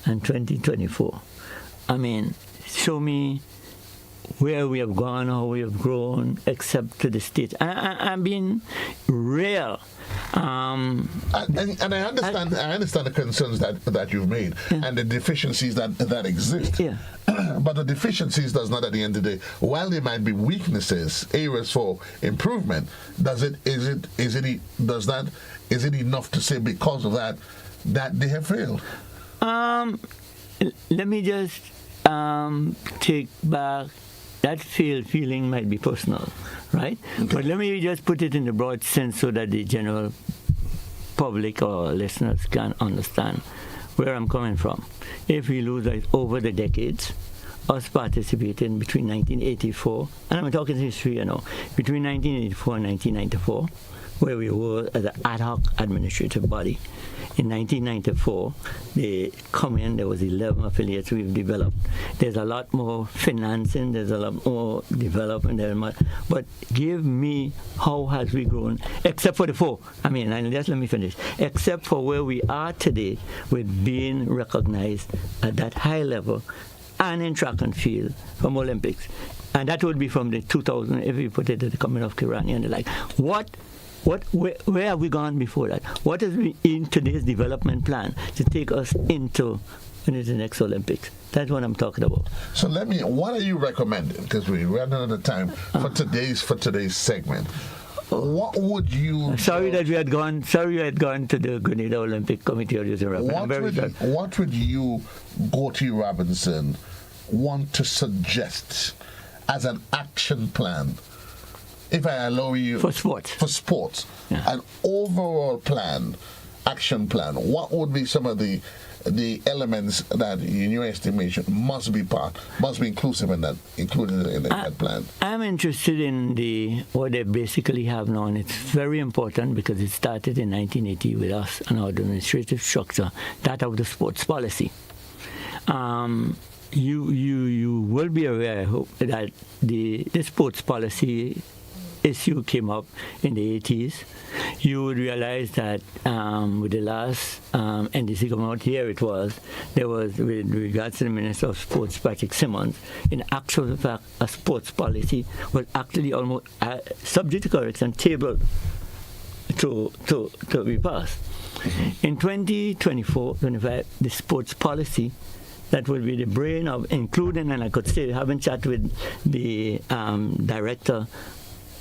and 2024. Show me where we have gone, how we have grown, except to the state. I'm being real. And I understand the concerns that you've made, and the deficiencies that exist. Yeah. But the deficiencies does not, at the end of the day, while there might be weaknesses, areas for improvement, is it enough to say because of that they have failed? Let me just take back. That feeling might be personal, right? Okay. But let me just put it in the broad sense so that the general public or listeners can understand where I'm coming from. If we lose over the decades, us participating between 1984, and I'm talking history, between 1984 and 1994, where we were as an ad hoc administrative body. In 1994, they come in, there was 11 affiliates we've developed. There's a lot more financing, there's a lot more development, but give me how has we grown, except for the four. And just let me finish. Except for where we are today with being recognized at that high level and in track and field from Olympics. And that would be from the 2000, if you put it at the coming of Kirani and the like. Where have we gone before that? What is in today's development plan to take us into the next Olympics? That's what I'm talking about. So what are you recommending? Because we ran out of time for today's segment. What would you? Sorry you had gone to the Grenada Olympic Committee. What would you, Gorty Robinson, want to suggest as an action plan? If I allow you for sports, an overall action plan, what would be some of the elements that, in your estimation, must be inclusive included in that plan? I'm interested in what they basically have now, and it's very important because it started in 1980 with us and our administrative structure, that of the sports policy. You will be aware, I hope, that the sports policy issue came up in the 80s. You would realize that with the last NDC coming out here, there was, with regards to the Minister of Sports, Patrick Simmons, in actual fact, a sports policy was actually almost subject to correction, tabled to be passed. In 2024-25, the sports policy that will be the brain of including, and I could say, having chat with the Director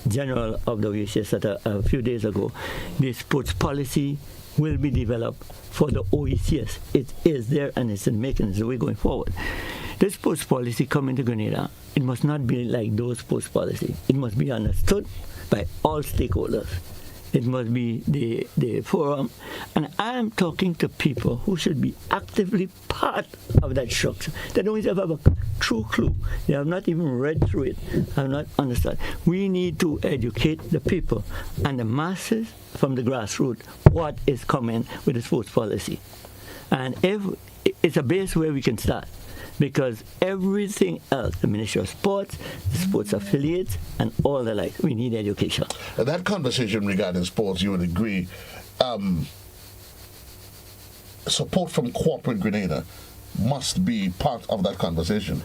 General of the OECS a few days ago, the sports policy will be developed for the OECS. It is there and it's in making, it's the way going forward. The sports policy coming to Grenada, it must not be like those sports policy. It must be understood by all stakeholders. It must be the forum. And I am talking to people who should be actively part of that structure. They don't even have a true clue. They have not even read through it, have not understood. We need to educate the people and the masses from the grassroots what is coming with the sports policy. And if it's a base where we can start. Because everything else, the Ministry of Sports, the sports affiliates, and all the like, we need education. That conversation regarding sports, you would agree, support from corporate Grenada must be part of that conversation.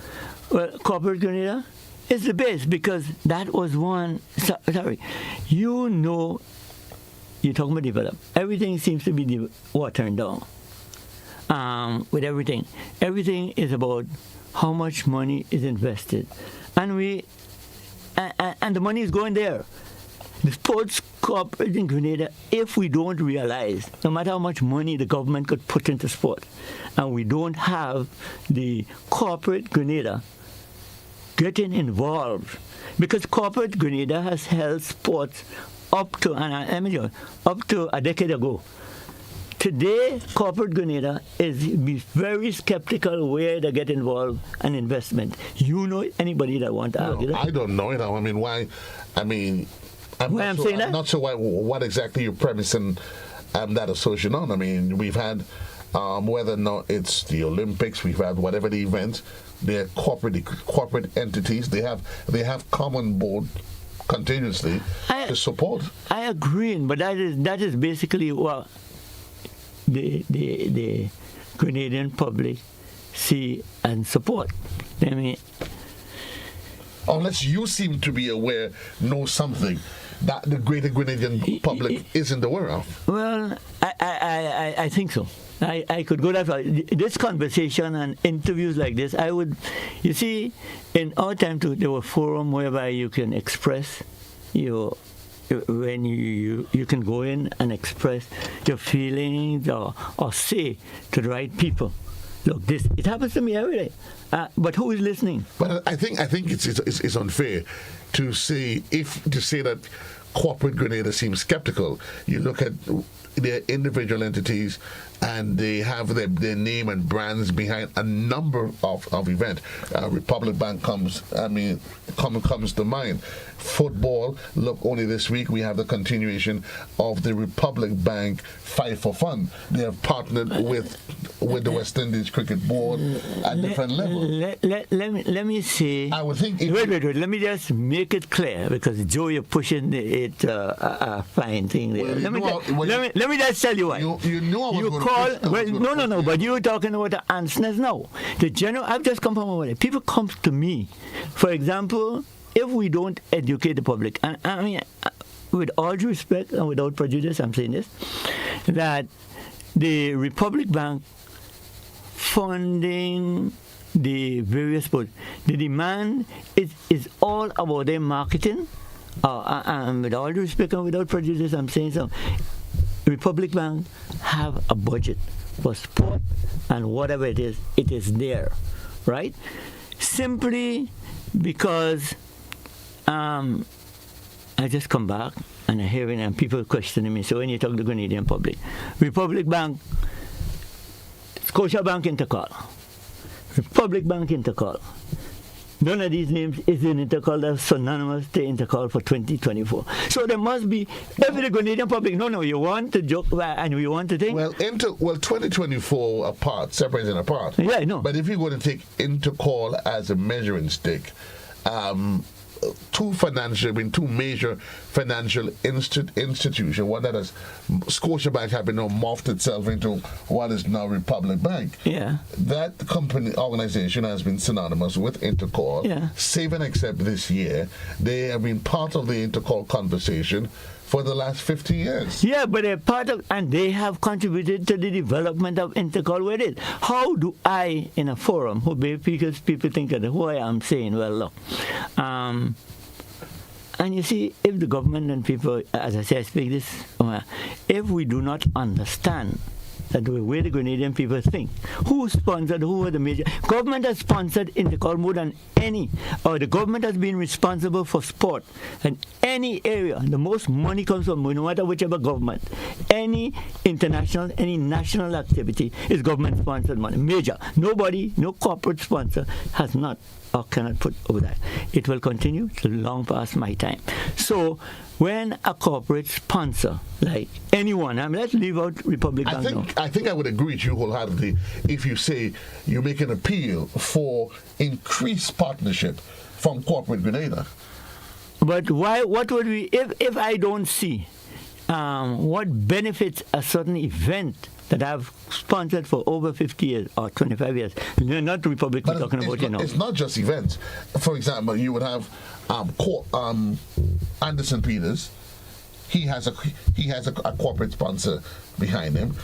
Well, corporate Grenada is the base because that was one. Sorry, you're talking about develop. Everything seems to be watering down. With everything is about how much money is invested, and the money is going there. The sports corporate in Grenada, if we don't realize, no matter how much money the government could put into sport, and we don't have the corporate Grenada getting involved, because corporate Grenada has held sports up to a decade ago. Today, corporate Grenada is very skeptical where they get involved and investment. You know anybody that want to argue that? I don't know it. I mean, why? I mean, I'm not sure what exactly you're premising that assertion on. I mean, we've had whether or not it's the Olympics, we've had whatever the event, they're corporate entities. They have common board continuously to support. I agree, but that is basically what the Grenadian public see and support. I mean, unless you seem to be aware, know something that the greater Grenadian public isn't aware of. Well, I think so. I could go that far. This conversation and interviews like this, you see, in our time too, there were forums whereby you can express when you can go in and express your feelings or say to the right people, look, it happens to me every day. But who is listening? But I think it's unfair to say that corporate Grenada seems skeptical. You look at their individual entities and they have their name and brands behind a number of events. Republic Bank comes to mind. Football, look, only this week we have the continuation of the Republic Bank Fight for Fun. They have partnered with the West Indies Cricket Board at different levels. Let me say. I would think. Wait. Let me just make it clear, because Joe, you're pushing it a fine thing there. Well, let me just tell you why. You know I was No. But you were talking about the answers now. I've just come from over there. People come to me, for example. If we don't educate the public, and I mean, with all due respect and without prejudice, I'm saying this, that the Republic Bank funding the various sports, the demand is all about their marketing. And with all due respect and without prejudice, I'm saying so. Republic Bank have a budget for sport, and whatever it is there, right? Simply because I just come back and I'm hearing and people questioning me. So when you talk to the Grenadian public, Republic Bank, Scotia Bank Intercall, Republic Bank Intercall, none of these names is in Intercall that's synonymous to Intercall for 2024. So there must be, every Grenadian public, no, you want to joke and we want to think. Well, 2024 apart, separating apart. Yeah, I know. But if you're going to take Intercall as a measuring stick, two major financial institutions, one that has Scotiabank have now morphed itself into what is now Republic Bank. Yeah. That organization has been synonymous with Intercall. Yeah. Save and except this year, they have been part of the Intercall conversation for the last 50 years. Yeah, but they're part of, and they have contributed to the development of Intercall with it. How do I, in a forum, because people think that who I am saying, well, look, and you see, if the government and people, as I say, I speak this, if we do not understand that the way the Grenadian people think, who are the major? Government has sponsored Intercall more than any, or the government has been responsible for sport in any area. The most money comes from, no matter whichever government. Any international, any national activity is government-sponsored money. Major. Nobody, no corporate sponsor has not or cannot put over that. It will continue to long past my time. So when a corporate sponsor, like anyone, let's leave out Republic Bank now. I think I would agree with you wholeheartedly if you say you make an appeal for increased partnership from corporate Grenada. But why? What would we, if I don't see what benefits a certain event that I've sponsored for over 50 years or 25 years, not the Republic we're talking about, It's not just events. For example, you would have Anderson Peters. He has a corporate sponsor behind him.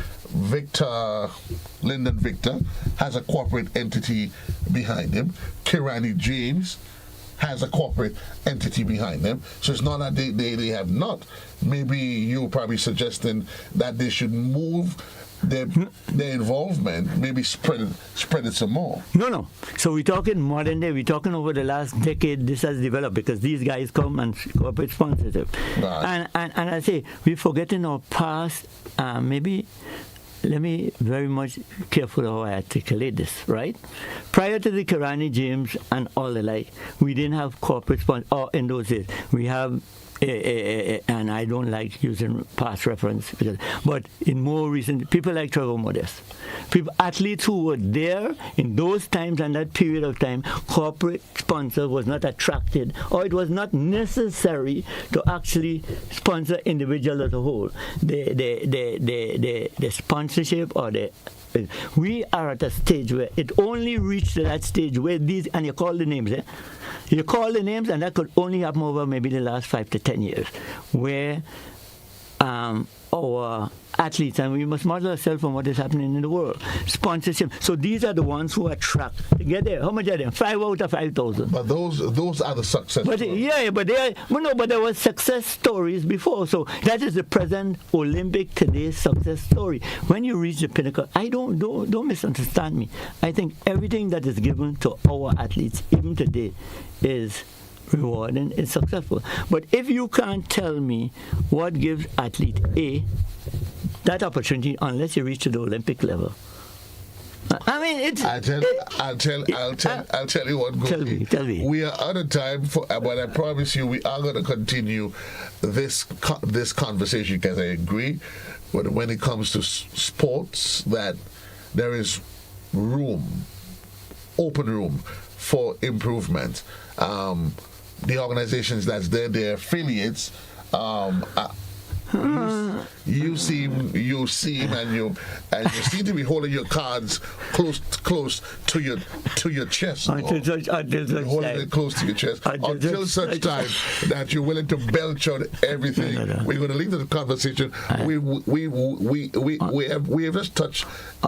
Lyndon Victor has a corporate entity behind him. Kirani James has a corporate entity behind them. So it's not that they have not. Maybe you're probably suggesting that they should move their involvement, maybe spread it some more. No. So we're talking modern day. We're talking over the last decade. This has developed because these guys come and corporate sponsorship. Right. And I say we're forgetting our past. Maybe let me very much careful how I articulate this. Right. Prior to the Kirani James and all the like, we didn't have corporate sponsors. Or in those days, we have. And I don't like using past reference, but in more recent, people like Trevor Modest, athletes who were there in those times and that period of time, corporate sponsor was not attracted, or it was not necessary to actually sponsor individuals as a whole. The sponsorship or we are at a stage where it only reached that stage where these, and you call the names, You call the names, and that could only happen over maybe the last 5 to 10 years, where our athletes, and we must model ourselves from what is happening in the world, sponsorship. So these are the ones who attract. Get there. How much are they? 5 out of 5,000. But those are the success stories. But there were success stories before. So that is the present Olympic today's success story. When you reach the pinnacle, don't misunderstand me. I think everything that is given to our athletes, even today, is rewarding, is successful. But if you can't tell me what gives athlete A that opportunity unless you reach to the Olympic level. I mean, it's. I'll tell you what. Tell me. We are out of time, but I promise you, we are going to continue this conversation because I agree. But when it comes to sports, that there is open room for improvement. The organizations that's there, their affiliates. You seem and you seem to be holding your cards close to your chest. Holding it close to your chest until such time that you're willing to belch out everything. No. We're going to leave the conversation. We have just touched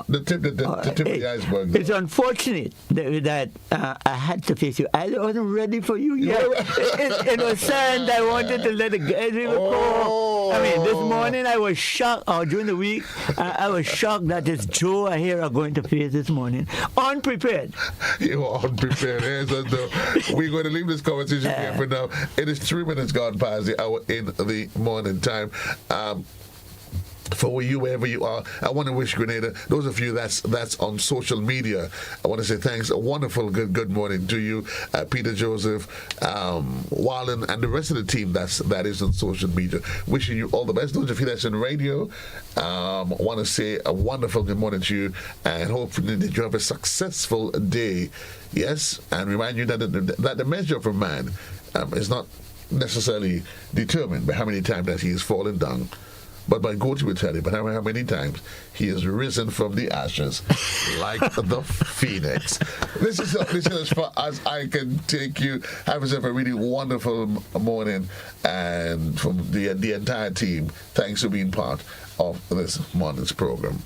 the tip of the iceberg. It's unfortunate that I had to face you. I wasn't ready for you yet. It was sad. I wanted to let it go. I mean, this morning I was shocked, or during the week, I was shocked that it's Joe I hear are going to face this morning. Unprepared. You are unprepared. We're going to leave this conversation here for now. It is 3 minutes gone past the hour in the morning time. For you, wherever you are, I want to wish Grenada, those of you that's on social media, I want to say thanks. A wonderful good morning to you, Peter Joseph, Wallen, and the rest of the team that is on social media. Wishing you all the best. Those of you that's on radio, I want to say a wonderful good morning to you, and hopefully that you have a successful day. Yes, and remind you that the measure of a man is not necessarily determined by how many times that he has fallen down, but by God will tell you, but how many times he has risen from the ashes like the phoenix. This is as far as I can take you. Have yourself a really wonderful morning, and from the entire team, thanks for being part of this morning's program.